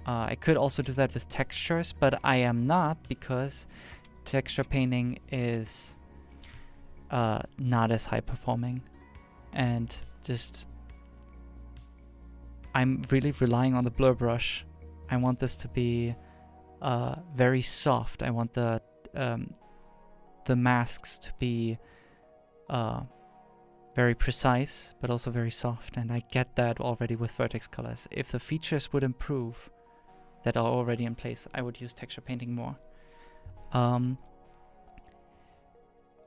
I could also do that with textures, but I am not, because texture painting is not as high performing, and just I'm really relying on the blur brush. I want this to be very soft. I want the masks to be very precise, but also very soft, and I get that already with Vertex colors. If the features would improve that are already in place, I would use texture painting more.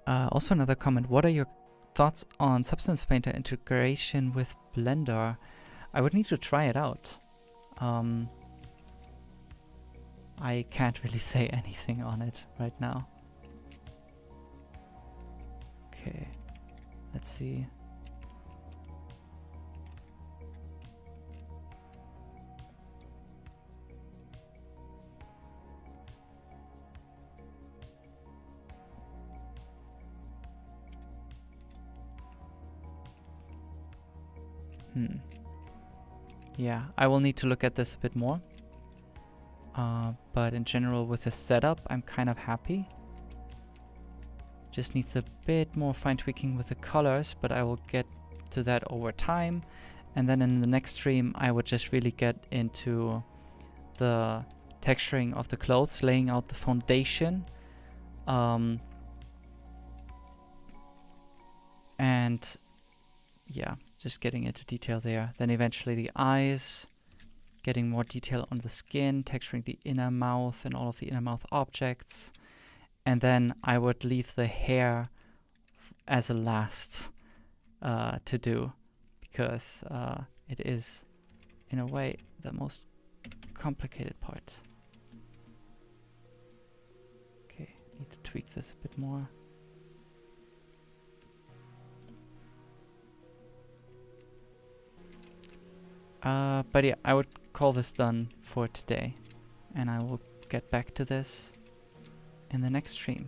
Also another comment, what are your thoughts on Substance Painter integration with Blender? I would need to try it out. I can't really say anything on it right now. Okay, let's see. Yeah, I will need to look at this a bit more. But in general, with the setup, I'm kind of happy. Just needs a bit more fine tweaking with the colors, but I will get to that over time. And then in the next stream, I would just really get into the texturing of the clothes, laying out the foundation. And yeah, just getting into detail there. Then eventually the eyes, getting more detail on the skin, texturing the inner mouth and all of the inner mouth objects. And then I would leave the hair as a last to do, because it is, in a way, the most complicated part. Okay, need to tweak this a bit more. But yeah, I would call this done for today, and I will get back to this in the next stream.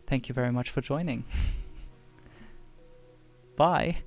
Thank you very much for joining. Bye.